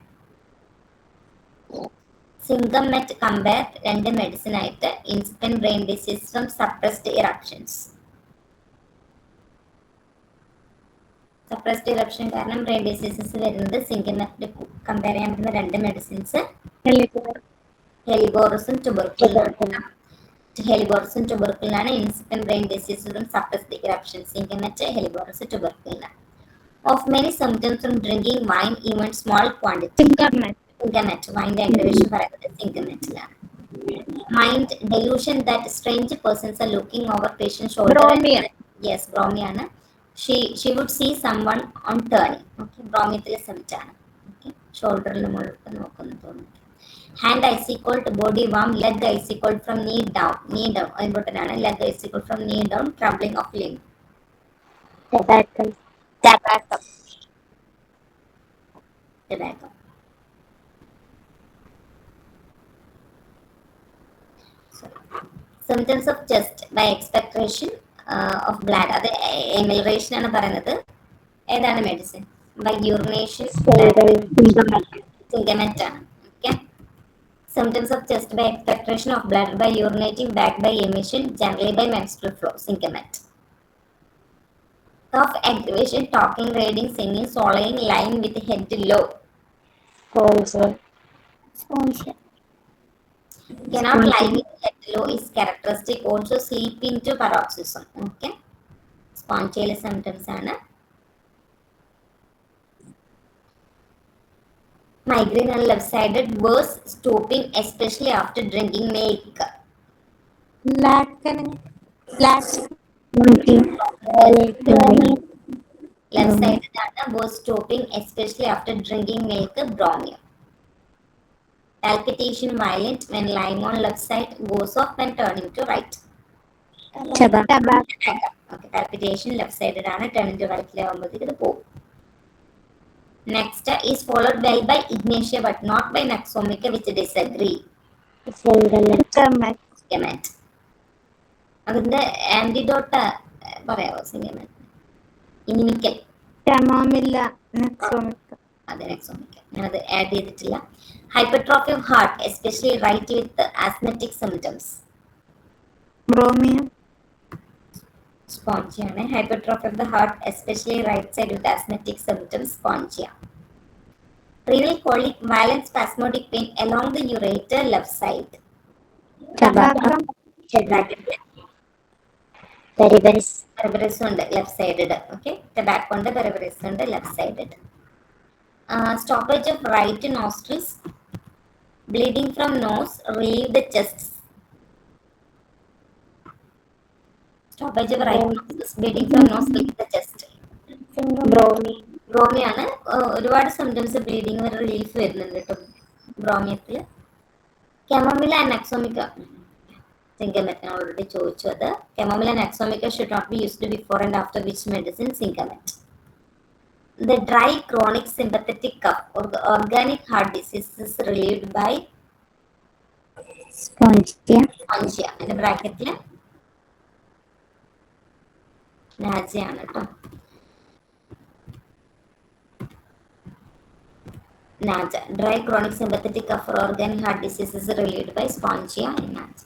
Syngamate compare രണ്ട് medicine ആയിട്ട് incipient brain disease from suppressed eruptions. Suppressed eruption കാരണം brain diseases വരുന്നത് syngamate compare ചെയ്യാൻ പറ്റുന്ന രണ്ട് മെഡിസിൻസ് ഹെലിബോറസും ട്യൂബർക്കുലിനും. ഹെലിബോറസും ട്യൂബർക്കുലിനാണ് incipient brain disease from suppressed eruptions. syngamate, ഹെലിബോറസ്, ട്യൂബർക്കുലിൻ. Of many symptoms from drinking wine, even small quantity. Syngamate. Wine aggravation പറയുന്നത് syngamateലാണ്. Mind delusion that strange persons are looking over patient shoulder. Bromine. Yes, bromine. She would see someone on turning. Okay, bromine symptom ആണ്. Okay, ഷോൾഡറിൽ മുകളിൽ നോക്കുന്നു തോന്നുന്നു. Hand icy cold, body warm, leg icy cold from knee down. Important ആണ്. Leg icy cold from knee down, trembling of limb. Tobacco. Symptoms of chest by expectoration of blood. അത് എമിലറേഷൻ ആണ് പറയുന്നത്. ഏതാണ് medicine? By urination. Syngamate ആണ്. Okay. Symptoms of chest by expectoration of blood by urinating, back by emission, generally by menstrual flow, syngamate. Cough aggravation, talking, reading, singing, swallowing, lying with head low. Spongia. Cannot lie with head low is characteristic. Also sleep into paroxysm. Okay. Spontaneous symptoms ആണ്. Migraine and left-sided, worse stooping, especially after drinking milk. Left-sided ആണ്, worse stooping, especially after drinking milk, bromine. Palpitation violent when lying on left side, goes off when turning to right. Tobacco. Okay, palpitation left-sided ആണ്, turning to right ആവുമ്പോഴത്തേക്ക് ഇത് പോകും. Next is followed well by ignatia but not by naxomica, which disagree. Syngamate. അതിന്റെ antidote പറയാവോ? സിംഗമേറ്റ്. ഇനിമിക്കൽ. അതെ, നെക്സോമിക്ക. ഞാനത് add ചെയ്തിട്ടില്ല. Hypertrophy of heart, especially right with asthmatic symptoms. Bromine. Spongia ആണ്. Hypertrophy of the heart, especially right side with asthmatic symptoms, spongia. Renal colic, violent spasmodic pain along the ureter left side. Tobacco. Bracket Beriberi. peripheries ഉണ്ട് left sided. Okay, tobacco ഉണ്ട് peripheries ഉണ്ട് left sided. Stoppage of right nostrils, bleeding from nose, relieve the chest. Stoppage of right nostrils, bleeding from nose, relieve the chest. Bromi. ബ്രോമിയാണ്. ഒരുപാട് symptoms bleeding ഒരു relief വരുന്നുണ്ട് കേട്ടോ ബ്രോമിയത്തിൽ. കെമോമില and അക്സോമിക്ക സിങ്കമെറ്റ് ഞാൻ already ചോദിച്ചു. അത് Chamomilla and Nux vomica should not be used before and after which medicine Zincum met. The dry chronic sympathetic cough or the organic heart disease is relieved by Spongia. spongia. അതിന്റെ ബ്രാക്കറ്റിൽ നാജയാണ് കേട്ടോ. NAJA. Dry chronic sympathetic cough or organic heart disease is relieved by spongia and NAJA.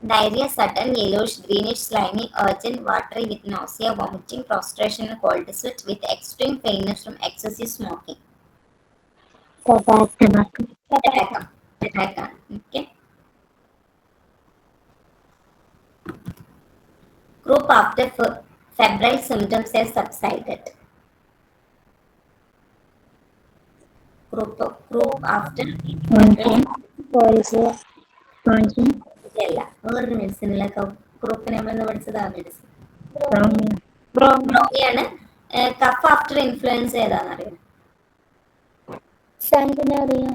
Diarrhea, sudden, yellowish, greenish, slimy, urgent, watery with nausea, vomiting, prostration and cold sweat with extreme faintness from excessive smoking. Tobacco. Tobacco. Okay. Group after febrile symptoms have subsided. Group after Spongia. ഇതല്ല വേറൊരു മെഡിസിനിലൊക്കെ ഗ്രൂപ്പിനെ നമ്മൾ പഠിച്ചത് ആ medicine Bromia. ബ്രോമിയാണ്. Cough after influenza ഏതാണെന്നറിയാം? Sanguinaria.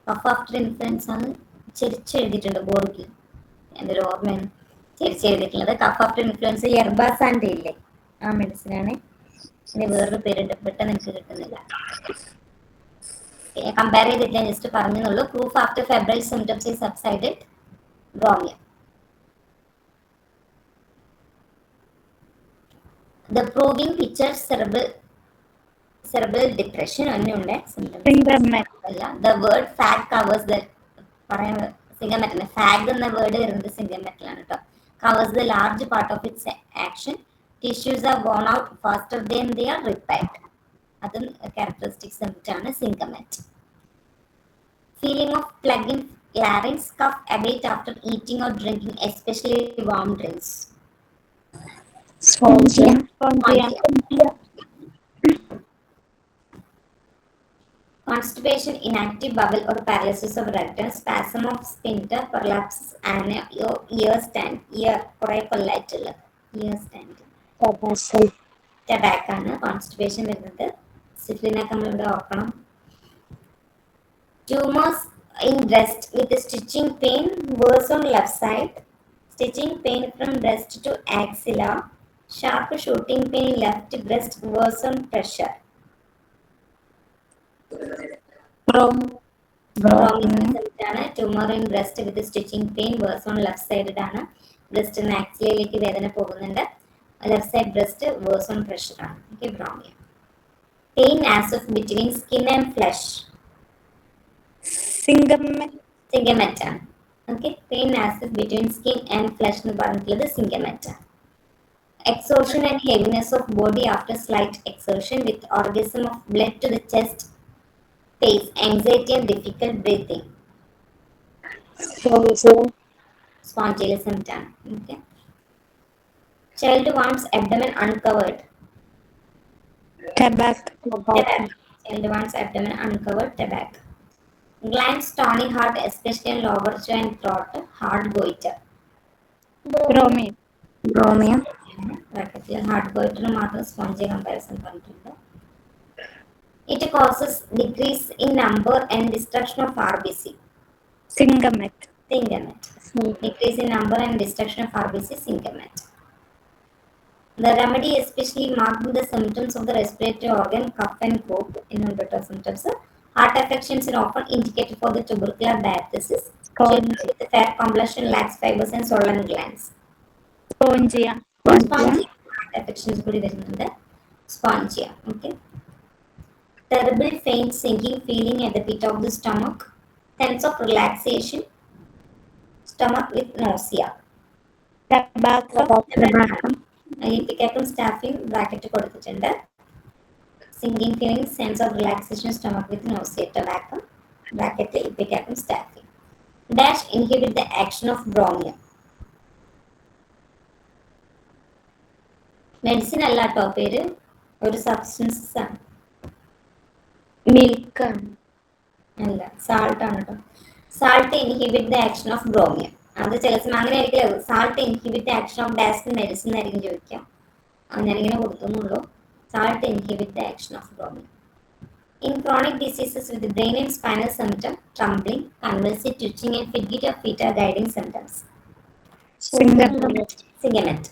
Cough after influenza ആണ് ചെരിച്ചെഴുതിയിട്ടുണ്ട് ബോർഡിൽ. എൻ്റെ ഒരു ഓർമ്മയാണ് ചെരിച്ചെഴുതിയിട്ടുള്ളത്. കഫ് ആഫ്റ്റർ ഇൻഫ്ലുവൻസ് എർബാസാൻ്റെ ഇല്ലേ ആ മെഡിസിനാണ്. ഇതിന് വേറൊരു പേരുണ്ട്, പെട്ടെന്ന് എനിക്ക് കിട്ടുന്നില്ല. കമ്പയർ ചെയ്തിട്ട് ഞാൻ ജസ്റ്റ് പറഞ്ഞെന്നുള്ളൂ. Proof after febrile symptoms is subsided Bromium. The proving picture cerebral depression ഒന്നുണ്ട് symptoms. Syngament. അല്ല, the word fag covers the പറയാൻ സിംഗമെറ്റൽ ഫാഗ് എന്ന വേർഡ് വരുന്നത് സിംഗമെറ്റലാണ് കേട്ടോ. covers the large part of its action. Tissues are worn out faster than they are repaired. അതും characteristic symptom ആണ് സിംഗമെറ്റ്. Feeling of plug in larynx, cough abate after eating or drinking, especially warm drinks. Spongia. Constipation, inactive bowel or paralysis of rectum, spasm of sphincter, prolapse and ear stand. Ear കുറെ കൊല്ലായിട്ടുള്ള ear stand. Tobacco ആണ് constipation വരുന്നത്. സിഫിലിനൊക്കെ നമ്മളിവിടെ ഓർക്കണം. Tumors in breast with stitching pain, worse on left side. Stitching pain from breast to axilla. Sharp shooting pain in left breast, worse on pressure. Tumor in breast with stitching pain, worse on left side ആണ്. Breast ആക്സിലയിലേക്ക് വേദന പോകുന്നുണ്ട്. Left side breast worse on pressure ആണ്. Okay, Bromium. Pain as of between skin and flesh, Zincum met ആണ്. Okay, pain as of between skin and flesh എന്ന് പറഞ്ഞിട്ടുള്ളത് സിംഗമെറ്റ് ആണ്. Exhaustion and heaviness of body after slight exertion with orgasm of blood to the chest, pace, anxiety and difficult breathing. Spontaneous symptom. Okay. Child wants abdomen uncovered. Tobacco. Child wants abdomen uncovered. Tobacco. Glands, stony heart, especially in lower jaw and throat. Hard goiter. Bromia. Hard goiter മാത്രം spongy comparison പറഞ്ഞിട്ടുണ്ട്. It causes decrease in number and destruction of RBC. Syngament. Decrease in number and destruction of RBC, syngament. The remedy especially marked the symptoms of the respiratory organ, cough and cough, inhibitor symptoms. Heart affections are often indicated for the tubercular diathesis. Children with fair complexion lacks fibers and swollen glands. Spongia. Heart affections കൂടി വരുന്നുണ്ട്. Spongia. Okay. Terrible faint sinking feeling at the pit of the stomach. Sense of relaxation. Stomach with nausea. Tobacco. ലിപ്പിക്കക്കും സ്റ്റാഫിയും bracket കൊടുത്തിട്ടുണ്ട്. sinking feeling, sense of relaxation, stomach with nausea, tobacco, bracket ipecacuum staphyl. Dash inhibit the action of bromine. Medicine അല്ല കേട്ടോ പേര്, ഒരു substances ആണ്. Milk അല്ല, salt ആണ് കേട്ടോ. Salt inhibit the action of Bromium. അത് ചില സമയം അങ്ങനെ ആയിരിക്കും. സാൾട്ട് ഇൻഹിബിറ്റ് ആക്ഷൻ ഓഫ് ഡാസ്ക് മെഡിസിൻ ആയിരിക്കും ചോദിക്കാം. ഞാനിങ്ങനെ കൊടുക്കുന്നുള്ളൂ. Salt inhibit the action of Bromium. In chronic diseases with brain and spinal symptom, trembling, convulsive twitching and fatigue of feet are guiding symptoms. Syngament.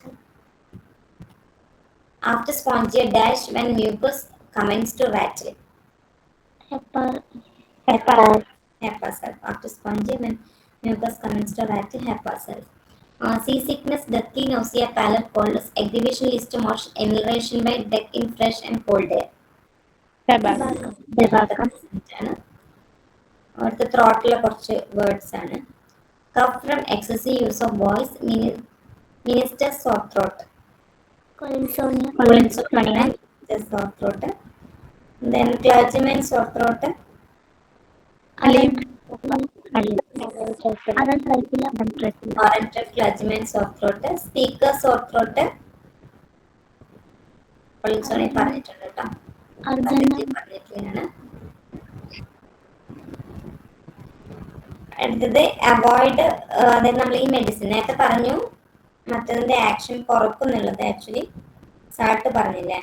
After spongia dash when mucus commences to rattle. HEPA self. After spongia when mucus commences to rattle, HEPA self. Seasickness, deathly nausea, pallor, coldness, aggravation, least to motion, inhalation by deck in fresh and cold air. അടുത്ത ത്രോട്ടിലെ കുറച്ച് words ആണ്. Cough from excessive use of voice, minister sore throat, sore throat. Then clergymen sore throat, clergymen sore throat, speaker sore throat പറഞ്ഞിട്ടുണ്ട് കേട്ടോ. അടുത്തത് avoid, അതായത് നമ്മൾ ഈ medicine നേരത്തെ പറഞ്ഞു മറ്റതിന്റെ ആക്ഷൻ കുറക്കുന്നുള്ളത്. ആക്ച്വലി സാൾട്ട് പറഞ്ഞില്ലേ,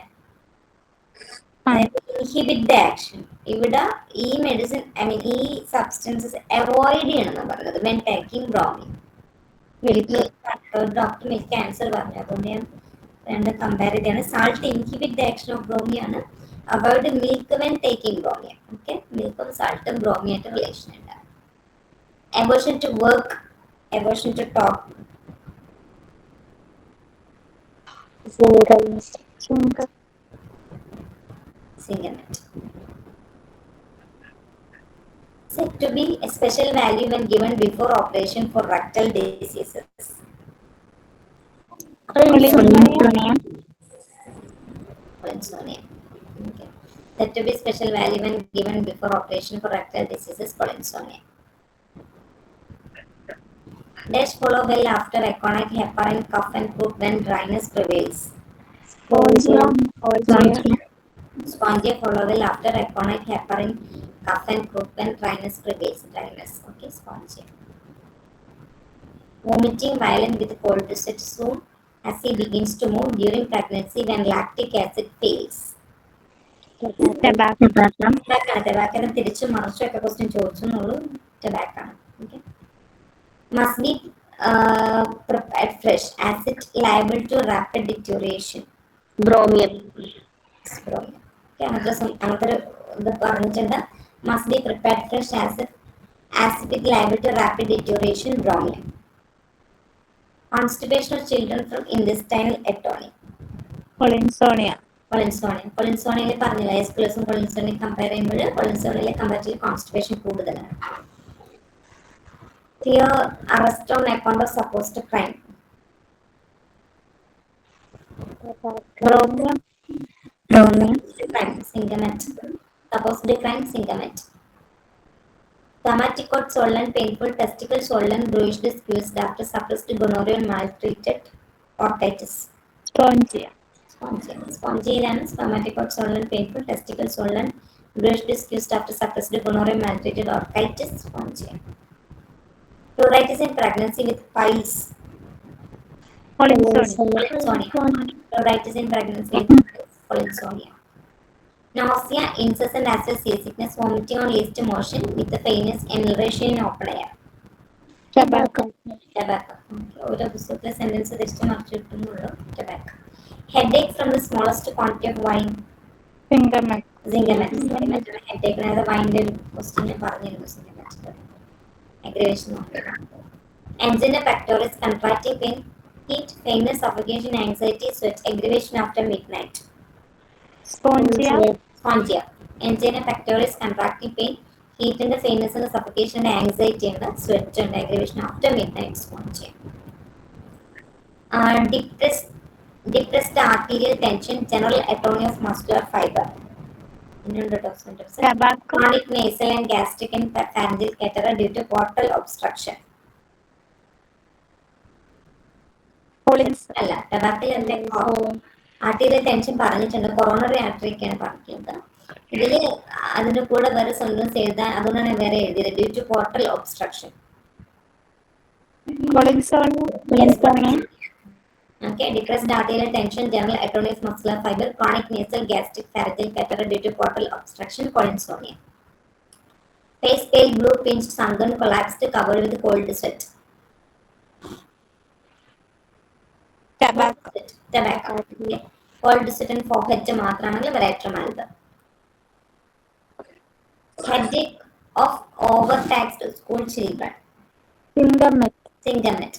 ഇൻഹിബിറ്റ് ദ ആക്ഷൻ. ഇവിടെ ഈ മെഡിസിൻ ഈ സബ്സ്റ്റൻസസ് അവോയ്ഡ് ചെയ്യണം പറഞ്ഞത് when taking bromine. Doctor milk cancer പറഞ്ഞു, അതുകൊണ്ട് ഞാൻ രണ്ട് കമ്പയർ ചെയ്താണ്. Salt inhibit the action of ബ്രോമിയാണ്. Avoid milk when taking Bromium. Okay, മിൽക്കും സാൾട്ടും ബ്രോമിയായിട്ട് റിലേഷൻ ഉണ്ട്. Aversion to work, aversion to talk. Syngament. Said to be a special value when given before operation for rectal diseases. Collinsonia. Okay. Said to be special value when given before operation for rectal diseases. Collinsonia. Dash follow well after aconite, heparin, cough and croup when dryness prevails. Spongia follow well after aconite, heparin, cough and croup when dryness prevails. Dryness. Okay, spongia. Vomiting violent with cold to set soon as he begins to move during pregnancy when lactic acid fails. Tobacco. Tobacco തിരിച്ചു മറിച്ചൊക്കെ question ചോദിച്ചെന്നുള്ളൂ. Tobacco. Okay. Must be prepared fresh as it liable to rapid deterioration. Bromium. Okay, another the പറഞ്ഞിട്ടുണ്ട്. Must be prepared fresh as it liable to rapid deterioration. Bromium. Constipation of children from intestinal atony. Collinsonia. Collinsonia പറഞ്ഞില്ല, എസ്കുലസും കൊളിൻസോണിയും compare ചെയ്യുമ്പോൾ കൊളിൻസോണിയിലെ comparative constipation കൂടുതലാണ്. Here, arrest on account of supposed crime. Bromium. Crime, syngament. Supposed crime, syngament. Stomach cord swollen, painful, testicle swollen, bruised, squeezed after suppressed gonorrhea and maltreated orchitis. Spongia. Spongia. Stomach cord swollen, painful, testicle swollen, bruised, squeezed after suppressed gonorrhea and maltreated orchitis. Spongia. Pruritus in pregnancy with piles. Collinsonia. Pruritus in pregnancy with piles. Collinsonia. Nausea, incessant acid seasickness, vomiting on least motion with the faintness, inhalation in open air. Tobacco. ഒരു പുസ്തകത്തിലെ sentence തിരിച്ചു മറിച്ചിട്ടുള്ളൂ. Tobacco. Headache from the smallest quantity of wine. Syngament. Headache അതായത് വൈൻ്റെ ഒരു question പറഞ്ഞിരുന്നു. Syngament. Aggravation of angina pectoris, contracting pain, heat, faintness, suffocation, anxiety, sweat, aggravation after midnight. Spongia. Angina pectoris, contracting pain, heat and faintness and suffocation, anxiety and sweat and aggravation after midnight. Spongia. Depressed arterial tension, general atony of muscular fiber. Tobacco. Chronic nasal and gastric and pharyngeal catarrh due to portal obstruction. Collins. അല്ല, ടൊബാക്കോയിലെ arterial tension പറഞ്ഞിട്ടുണ്ട്, coronary ആർട്ടറിയൊക്കെയാണ് പറഞ്ഞിട്ടുള്ളത്. ഇതിൽ അതിന്റെ കൂടെ വേറെ symptoms എഴുതാൻ, അതുകൊണ്ടാണ് വേറെ എഴുതിയത്, due to portal obstruction. Okay, decreased arterial tension, general atonic muscular fiber, chronic nasal, gastric, pharyngeal catarrh due to portal obstruction, collinsonia. Face pale, blue, pinched, sunken, collapsed, covered with cold sweat. Tobacco. Tobacco. Okay. Cold sweat and forehead മാത്രമാണെങ്കിൽ വരേറ്റമായത്. Headache of overtaxed school children. Symptomet.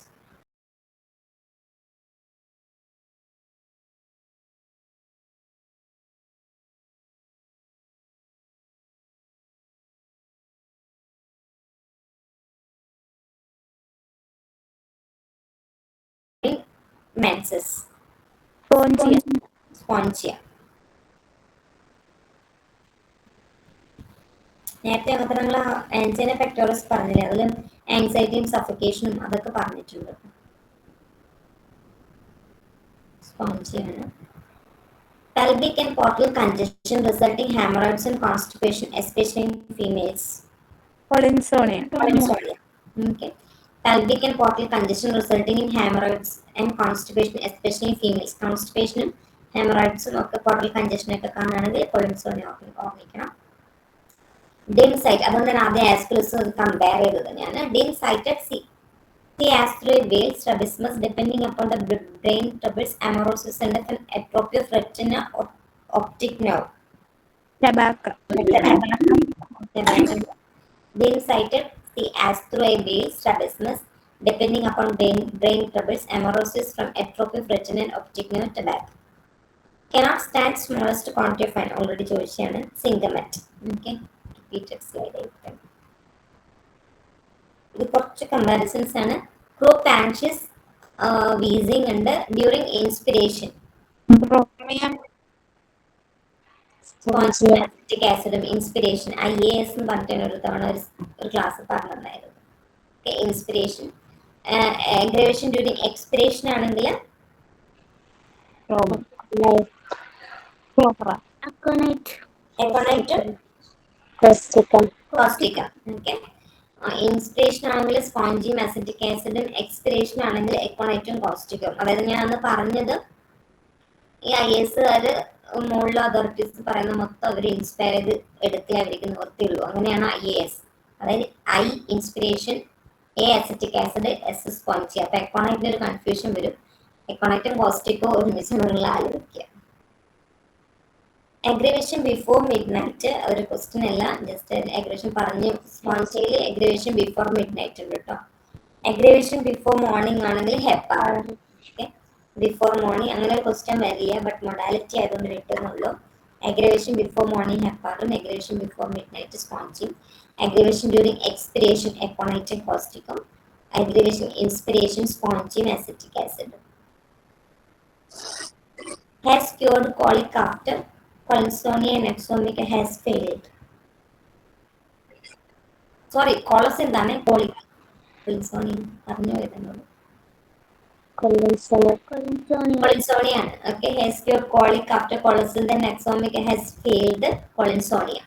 Menses. Spongia. നേരത്തെ അങ്ങനത്തെ നമ്മൾ ആൻസൈന പെക്ടോറസ് പറഞ്ഞില്ലേ, അതിൽ ആൻസൈറ്റിയും സഫോക്കേഷനും അതൊക്കെ പറഞ്ഞിട്ടുണ്ട്. സ്പോഞ്ചിയാണ്. Pelvic and portal congestion resulting hemorrhoids and constipation, especially in females. Collinsonia. Okay. Pelvic and portal congestion resulting in hemorrhoids and constipation, especially in females. Constipation, hemorrhoids, portal congestion ഒക്കെ കാണുകയാണെങ്കിൽ collinsonia ഓർമ്മിക്കണം. Dim sight, അതുകൊണ്ട് തന്നെ ആദ്യം ആസ്കുലസ് compare ചെയ്തത് ഞാൻ. Dim sighted the asteroid veil strabismus depending upon the brain troubles, amaurosis and an atrophy of retina or optic nerve. Tobacco. Dim sighted the asteroid veil strabismus depending upon brain troubles, amaurosis from atrophy of retina and optic nerve. Tobacco. Cannot stand smallest quantity of fine, already ചോദിച്ചാണ്. Symptomet. Okay. Repeated slide. ഇത് കുറച്ച് comparisons ആണ്. Croup anxious wheezing ഉണ്ട് during inspiration. സ്പോഞ്ചിക് ആസിഡും inspiration IAS എന്ന് പറഞ്ഞിട്ട് ഒരു തവണ ഒരു ക്ലാസ് പറഞ്ഞിട്ടുണ്ടായിരുന്നു. ഇൻസ്പിരേഷൻ. അഗ്രവേഷൻ ഡ്യൂറിങ് എക്സ്പിരേഷൻ ആണെങ്കിൽ കോസ്റ്റിക്കം. ഓക്കെ. ഇൻസ്പിരേഷൻ ആണെങ്കിൽ സ്പോഞ്ചിയും അസിറ്റിക് ആസിഡും, എക്സ്പിരേഷൻ ആണെങ്കിൽ എക്കോണൈറ്റും കോസ്റ്റിക്കും. അതായത് ഞാൻ അന്ന് പറഞ്ഞത് ഈ IASകാർ മുകളിലെ അതോറിറ്റീസ് പറയുന്ന മൊത്തം അവർ ഇൻസ്പയർ ചെയ്ത് എടുത്തേ അവർക്ക് നിവർത്തിയുള്ളൂ. അങ്ങനെയാണ് IAS. അതായത് I inspiration, A acetic acid, S Spongia. അപ്പൊ എക്കോണൈറ്റിന് ഒരു കൺഫ്യൂഷൻ വരും. എക്കോണൈറ്റും കോസ്റ്റിക്കോ ഒരുമിച്ചുള്ള ആലോചിക്കുക. അഗ്രവേഷൻ ബിഫോർ മിഡ് നൈറ്റ് ഒരു ക്വസ്റ്റ്യൻ അല്ല, ജസ്റ്റ് അഗ്രവേഷൻ പറഞ്ഞു. സ്പോഞ്ചിയിൽ അഗ്രവേഷൻ ബിഫോർ മിഡ് നൈറ്റ് ഉണ്ട് കേട്ടോ. അഗ്രവേഷൻ ബിഫോർ മോർണിംഗ് ആണെങ്കിൽ ഹെപ്പാർ. ഓക്കെ, ബിഫോർ മോർണിംഗ് അങ്ങനെ ഒരു ക്വസ്റ്റ്യൻ വരില്ല, ബട്ട് മൊഡാലിറ്റി ആയതുകൊണ്ട് കിട്ടുന്നുള്ളൂ. അഗ്രവേഷൻ ബിഫോർ മോർണിംഗ് ഹെപ്പാറും, അഗ്രവേഷൻ ബിഫോർ മിഡ് നൈറ്റ് സ്പോഞ്ചിയും, അഗ്രവേഷൻ ഡ്യൂറിങ് എക്സ്പിരേഷൻ എക്കോണൈറ്റും കോസ്റ്റിക്കും, അഗ്രവേഷൻ ഇൻസ്പിരേഷൻ സ്പോഞ്ചിയും അസിറ്റിക് ആസിഡും. Has cured colic after collinsonia and ectomic has failed. Sorry, colos എന്താണ്? colic. collinsonia പറഞ്ഞു വരുന്നുള്ളൂ. collinsonia ആണ്. Okay, has cured colic after collinsonia and ectomic has failed collinsonia.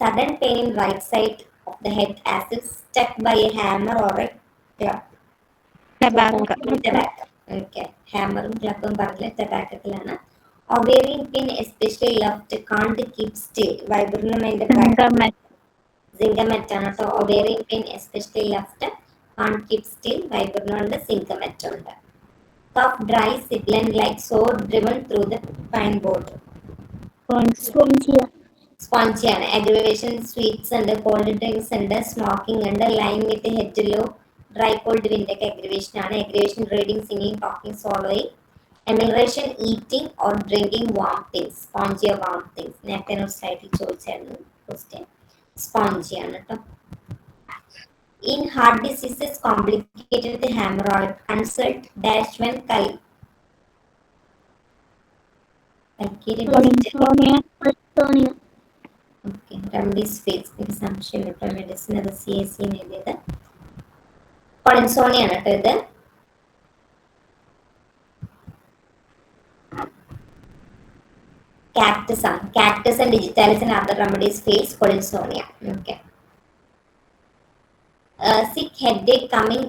Sudden pain in right side of the head as if struck by a hammer or a club. Tobacco. Okay, ഹാമറും ക്ലബും പറഞ്ഞില്ല, ടൊബാക്കത്തിലാണ്. Ovarian pain especially left can't keep still. Viburnum Zincum met ആണ് കേട്ടോ. Ovarian pain especially left can't keep still, Viburnum ഉണ്ട്, Zincum met ഉണ്ട്. Cough dry sibilant like saw driven through the pine board. സ്പോഞ്ചിയാണ്. Aggravation sweets ഉണ്ട്, കോൾഡ് ഡ്രിങ്ക്സ് ഉണ്ട്, smoking ഉണ്ട്, lying with head low, dry cold wind ഒക്കെ aggravation ആണ്. Aggravation reading, singing, talking, swallowing. Amelioration eating or drinking warm things. Spongia warm things നേരത്തെ ഒരു സ്ലൈഡിൽ ചോദിച്ചായിരുന്നു ക്വസ്റ്റ്യൻ. സ്പോഞ്ചിയാണ് കേട്ടോ. In heart diseases complicated with haemorrhoid consult dash when Collinsonia. Collinsonia. Okay, remedies ഫേസ് എനിക്ക് സംശയം ഇപ്പോൾ മെഡിസിൻ അത് CSC എഴുതിയത് കൊളിൻസോണിയാണ് കേട്ടോ ഇത്. Cactus ആണ്. Cactus and digitalis and other remedies face colinsonia. Okay. Sick headache coming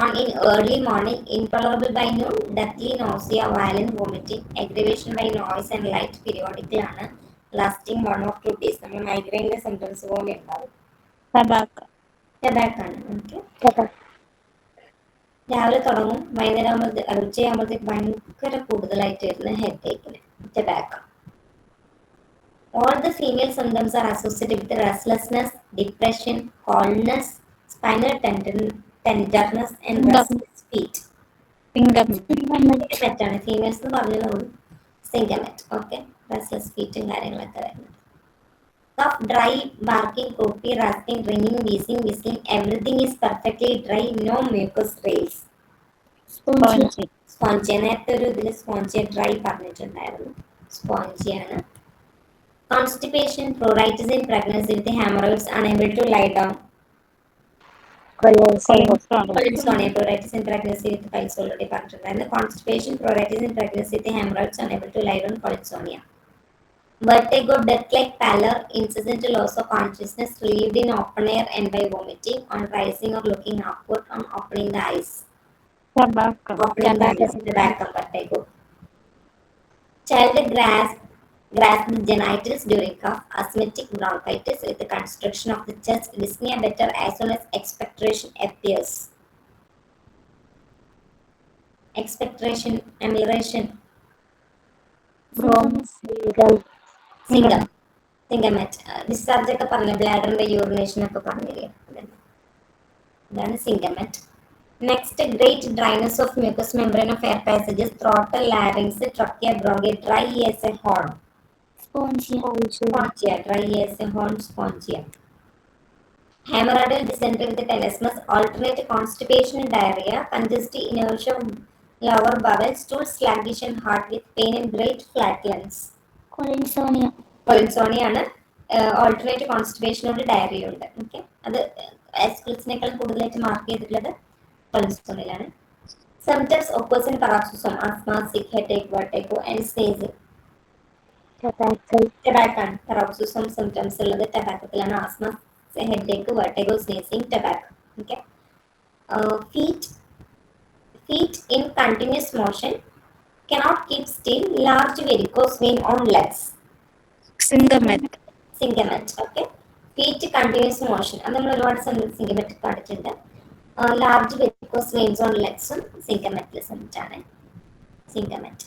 on in early morning, intolerable by noon, deathly nausea, violent vomiting, aggravation by noise and light periodical ആണ്, lasting 1 or 2 days. നമ്മൾ മൈഗ്രെയിനിലെ symptoms പോലെ ഉണ്ടാവും. ടബാക്ക് ആണ്. Okay, രാവിലെ തുടങ്ങും, വൈകുന്നേരം ആകുമ്പോഴത്തേക്ക് ഉച്ചയാകുമ്പോഴത്തേക്ക് ഭയങ്കര കൂടുതലായിട്ട് വരുന്ന ഹെഡേക്കിന് ടബാക്ക്. All the female symptoms are associated with restlessness, depression, coldness, spinal tenderness, and restless feet. Syngmet ആണ് ഫീമെയിൽസ് എന്ന് പറഞ്ഞതുകൊണ്ട് സിംഗമെറ്റ്. ഓക്കെ, റെസ്റ്റ്ലെസ് ഫീറ്റും കാര്യങ്ങളൊക്കെ വരുന്നത്. Cough, dry, barking, croupy, rasping, ringing, wheezing, whistling, everything is perfectly dry, no mucus trails. Spongia നേരത്തെ ഒരു ഇതിൽ Spongia dry പറഞ്ഞിട്ടുണ്ടായിരുന്നു. സ്പോഞ്ചിയാണ്. Constipation, pruritus in pregnancy with hemorrhoids, unable to lie down. Colinsonia, pruritus in pregnancy with piles already പറഞ്ഞിട്ടുണ്ടായിരുന്നു. Constipation, pruritus in pregnancy with hemorrhoids, unable to lie down, colinsonia. Vertigo, death-like pallor, incessant loss of consciousness, relieved in open air and by vomiting, on rising or looking upward, on opening the eyes. Opening the eyes in the back of vertigo. Child grasp genitals during cough, asthmatic bronchitis with the constriction of the chest, dyspnea better as soon as expectoration appears. Expectoration, amelioration. Syngmet. Discharge ഒക്കെ പറഞ്ഞു, ബ്ലാഡറിന്റെ urination ഒക്കെ പറഞ്ഞില്ലേ, ഇതാണ് syngmet. Next, great dryness of mucous membrane of air passages, throat, larynx, trachea, bronchi, dry as a horn. Spongia, dry as a horn, spongia. Hemorrhageal dysentery with tenesmus, alternate constipation and diarrhea, congestive inertia of lower bowel, stool sluggish and hard with pain and great flatulence. Colinsonia ആണ്. Alternate constipation ഉണ്ട്, diarrhoea ഉണ്ട്. Okay, അത് എസ്ക്രിപ്സിനേക്കാൾ കൂടുതലായിട്ട് mark ചെയ്തിട്ടുള്ളത് കൊളിൻസോണിയയിലാണ്. Symptoms occurs in paroxysm, asthma, sick headache, vertigo and sneezing. Tobacco ആണ്. paroxysm symptoms ഉള്ളത് ടബാക്കത്തിലാണ്. asthma, headache, vertigo, sneezing, tobacco. Okay. Feet in continuous motion, cannot keep still, large varicose vein on legs. Syngmet. Okay. Feet continuous motion, അത് നമ്മൾ ഒരുപാട് syngmet കണ്ടിട്ടുണ്ട്. Large varicose veins on legs syngmet ആണ്. Syngmet.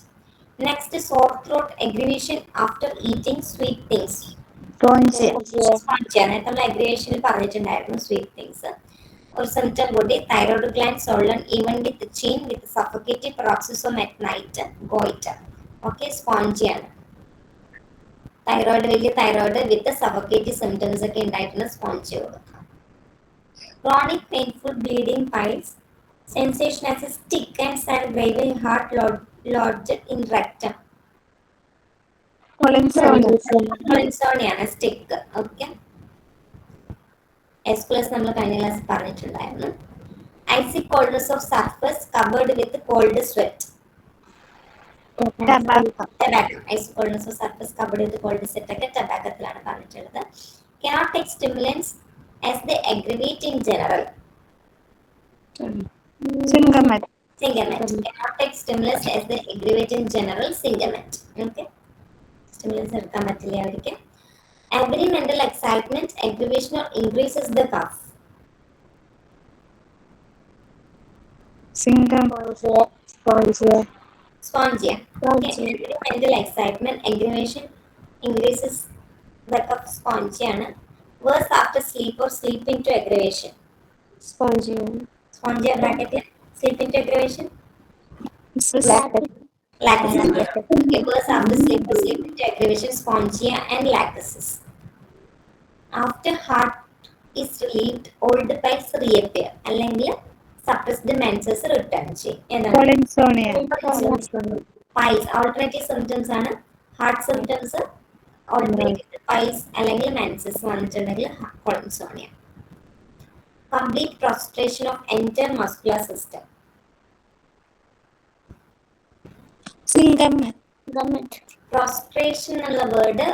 Next, sore throat, aggravation after eating sweet things. Spongia. നേരത്തെ നമ്മൾ aggravation പറഞ്ഞിട്ടുണ്ടായിരുന്നു, sweet things. ഒരു symptom കൂടി, thyroid gland swollen even with chin with suffocating paroxysm at night, goiter. Okay, spongia ആണ്. Thyroid, വലിയ thyroid വിത്ത് സഫോക്കേറ്റീവ് symptoms ഒക്കെ ഉണ്ടായിട്ടുള്ള Spongia കൊടുക്കാം. Chronic painful bleeding piles, sensation as a stick and sand gravel heart lodged in rectum. Colinsonia ആണ്, stick. Okay, എസ്കുലസ് നമ്മൾ കഴിഞ്ഞ class പറഞ്ഞിട്ടുണ്ടായിരുന്നു. Icy coldness of surface covered with cold sweat. Tobacco. Icy coldness of surface covered with cold sweat ഒക്കെ ടബാക്കത്തിലാണ് പറഞ്ഞിട്ടുള്ളത്. Cannot take stimulants as they aggravate in general. Syngmet. Cannot take stimulants as they aggravate in general. Syngmet. Okay. Stimulants എടുക്കാൻ പറ്റില്ല അവർക്ക്. Every mental excitement, aggravation or increases the cough. Spongia. Every mental excitement, aggravation increases the cough. Spongia ആണ്. Worse after sleep or sleep into aggravation. Spongia bracket, sleep into aggravation. Lactasis. Okay, worse after sleep or sleep into aggravation, spongia and lactasis. After heart is relieved, old piles reappear. അല്ലെങ്കിൽ suppressed menses return ചെയ്യും. Piles, alternative symptoms ആണ് heart symptoms alternated piles അല്ലെങ്കിൽ menses വന്നിട്ടുണ്ടെങ്കിൽ Collinsonia. Complete prostration of entire muscular system. Zincum met. Prostration എന്നുള്ള word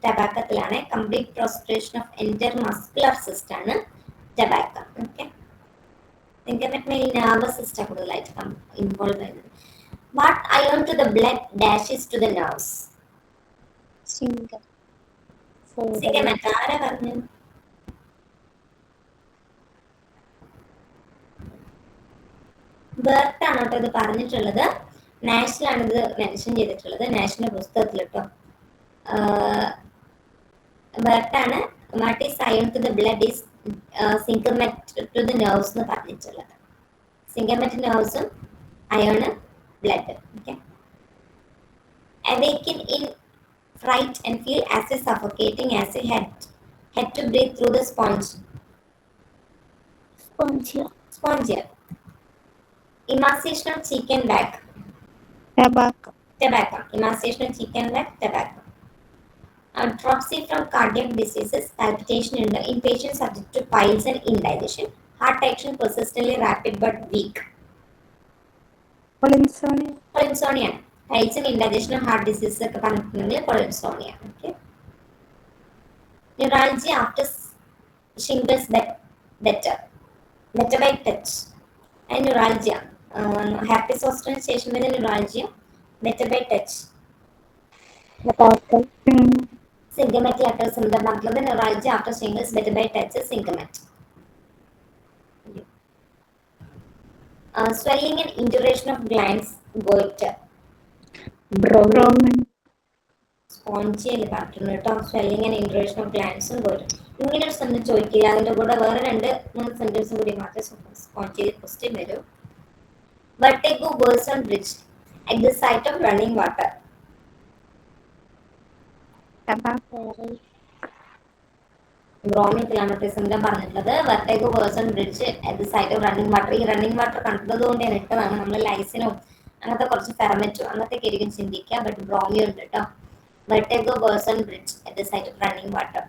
ടബാക്കത്തിലാണ്. Complete prostration of entire muscular system ആണ് Tabacum. Okay, Zincum met nervous system കൂടുതലായിട്ട് involve ചെയ്യുന്നത്. What iron to the blood dashes to the nerves. Zincum met ആരാ പറഞ്ഞു? Bert ആണ് കേട്ടോ ഇത് പറഞ്ഞിട്ടുള്ളത്. നാഷണലാണ് ഇത് മെൻഷൻ ചെയ്തിട്ടുള്ളത്, നാഷണൽ പുസ്തകത്തിൽ കേട്ടോ. ബെർട്ടാണ് what is iron to the blood is Zincum met to the nerves എന്ന് പറഞ്ഞിട്ടുള്ളത്. സിംഗമെറ്റ് നെർവ്സും iron blood. Okay. Awaken in fright and feel as if suffocating, as if had to breathe through the spongia. Emaciation of cheek and back. Tobacco. Emaciation of cheek and back. Tobacco. Dropsy from cardiac diseases. Palpitation in patients subject to piles and indigestion. Heart action persistently rapid but weak. Polinsonia. Piles and indigestion of heart diseases ഒക്കെ പറഞ്ഞിട്ടുണ്ടെങ്കിൽ polinsonia. Okay. Neuralgia after shingles better by touch. And neuralgia. Herpes zoster ശേഷം വരുന്ന neuralgia better by touch. Symptomatic after symptom പറഞ്ഞത് neuralgia after shingles better by touch symptomatic. Swelling and induration of glands goiter. സ്പോഞ്ചിയൽ pattern കേട്ടോ. Swelling and induration of ഗ്ലാൻഡ്സും goiter. ഇങ്ങനെ ഒരു sentence ചോദിക്കില്ല, അതിന്റെ കൂടെ വേറെ 2-3 സെന്റൻസും കൂടി മാത്രമേ സ്പോഞ്ചിയൽ ക്വസ്റ്റ്യൻ വരൂ. Vertigo worse on bridge at the sight of running water. ബ്രോമിക്കിലാണ് സിംറ്റം പറഞ്ഞിട്ടുള്ളത്. Vertigo worse on bridge at the sight of running water. ഈ റണ്ണിംഗ് വാട്ടർ കണ്ടത് കൊണ്ട് ഞാൻ ഇട്ടതാണ്. നമ്മൾ ലൈസിനോ അങ്ങനത്തെ കുറച്ച് ഫെർമെറ്റോ അങ്ങനത്തെ ആയിരിക്കും ചിന്തിക്കുക, ബട്ട് ബ്രോമിയോ ഉണ്ട് കേട്ടോ. Vertigo worse on bridge at the sight of running water.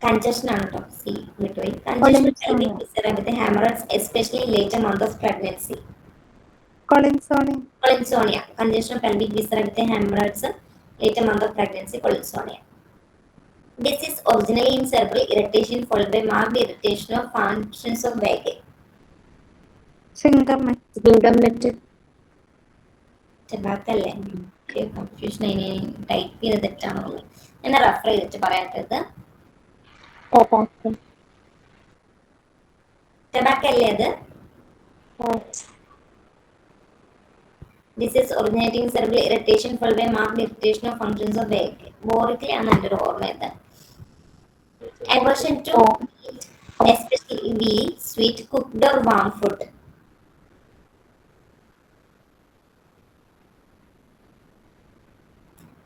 Congestion ആണ് കേട്ടോ. സി വിട്ടുപോയി. Congestion with haemorrhoids especially later month of pregnancy. Colinsonia. Congestion of pelvic viscera with hemorrhoids later month of pregnancy. Colinsonia. This is originally in cerebral irritation followed by marked irritation of functions of vagus. Symptomatic. ചെറുതാക്കല്ലേ confusion അതിനെ type ചെയ്ത് തെറ്റാണോ എന്നെ refer ചെയ്തിട്ട് പറയാത്തത്. ചെറുതാക്കല്ലേ അത്. This is originating cerebral irritation followed by marked irritation of functions of vagus. Borically ആണ് എൻ്റെ ഒരു ഓർമ്മ ഇത്. Aversion to meat, especially veal, sweet, cooked or warm food.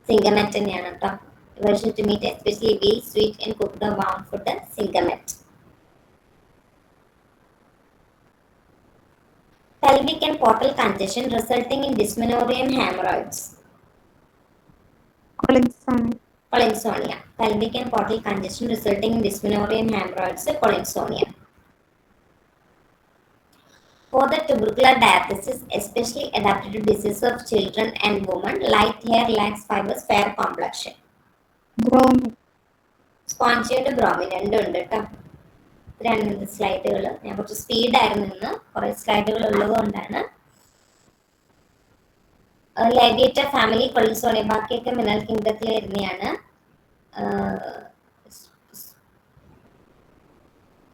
Symptomatic തന്നെയാണ് കേട്ടോ. Aversion to meat, especially veal, sweet and cooked or warm food. Symptomatic. Pelvic and portal congestion resulting in dysmenorrhea and hemorrhoids. Colinsonia. Pelvic and portal congestion resulting in dysmenorrhea and hemorrhoids. Colinsonia. For the tubercular diathesis, especially adapted to diseases of children and women, light hair, lax fibers, fair complexion. Spongiate bromine ഉണ്ട് കേട്ടോ. 2 സ്ലൈഡുകൾ ഞാൻ കുറച്ച് സ്പീഡായിരുന്നു നിന്ന്, കുറേ സ്ലൈഡുകൾ ഉള്ളത് കൊണ്ടാണ്. ലാബിയേറ്റ ഫാമിലി കൊളിൻസോണിയ, ബാക്കിയൊക്കെ മിനറൽ കിങ്ഡത്തിൽ വരുന്നതാണ്.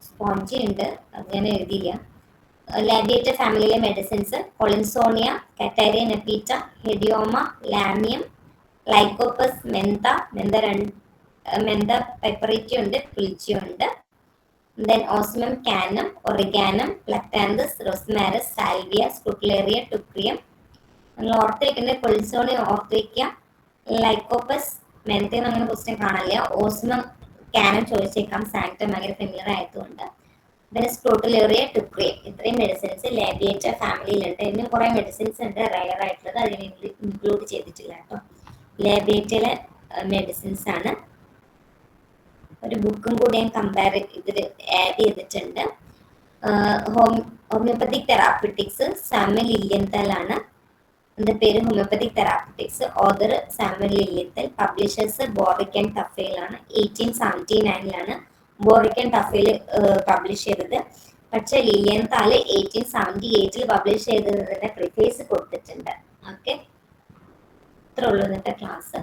സ്പോഞ്ചി ഉണ്ട്, അത് ഞാൻ എഴുതിയില്ല. ലാബിയേറ്റ ഫാമിലിയിലെ മെഡിസിൻസ് കൊളിൻസോണിയ, കാറ്റാരിയ നെപ്പീറ്റ, ഹെഡിയോമ, ലാമിയം, ലൈക്കോപ്പസ്, മെന്ത പെപ്പറിറ്റി ഉണ്ട്, പുൽച്ചി ഉണ്ട്. Then osmium canum, oreganum, lactanthus, rosmaris, salvia, scutularia, tucrium. നമ്മൾ ഓർത്തേക്കുന്ന കൊളിൻസോണിയ ഓർത്തേക്കുക. ലൈക്കോപ്പസ് മെൻത്തേന്ന് അങ്ങനെ ക്വസ്റ്റ്യൻ കാണില്ല. ഓസ്മിയം കാനം ചോദിച്ചേക്കാം, സാങ്ക്ടം ഭയങ്കര ഫെമിലിയർ ആയതുകൊണ്ട്. പിന്നെ സ്ക്രോട്ടലേറിയ ടുക്രിയ, ഇത്രയും മെഡിസിൻസ് ലാബിയേറ്റ ഫാമിലിയിലുണ്ട്. ഇന്നും കുറേ മെഡിസിൻസ് ഉണ്ട് റയർ ആയിട്ടുള്ളത്, അതിന് ഇൻക്ലൂഡ് ചെയ്തിട്ടില്ല കേട്ടോ. ലാബിയേറ്റയിലെ മെഡിസിൻസ് ആണ്. ഒരു ബുക്കും കൂടി ഞാൻ ഇതിൽ ആഡ് ചെയ്തിട്ടുണ്ട്. ഹോമിയോപ്പത്തിക് തെറാപ്യൂട്ടിക്സ് സാമുവൽ ലില്യൻതൽ ആണ്. എൻ്റെ പേര് homoeopathic therapeutics, author Samuel Lilienthal, publishers Boericke and Tafel ആണ്. 1879 ബോറിക് ആൻഡ് ടഫേൽ പബ്ലിഷ് ചെയ്തത്. പക്ഷെ ലില്യൻതാൽ 1878 പബ്ലിഷ് ചെയ്തതിന്റെ പ്രിഫേസ് കൊടുത്തിട്ടുണ്ട്. ഓക്കെ, ഇത്ര ഉള്ളൂ ഇന്നത്തെ ക്ലാസ്.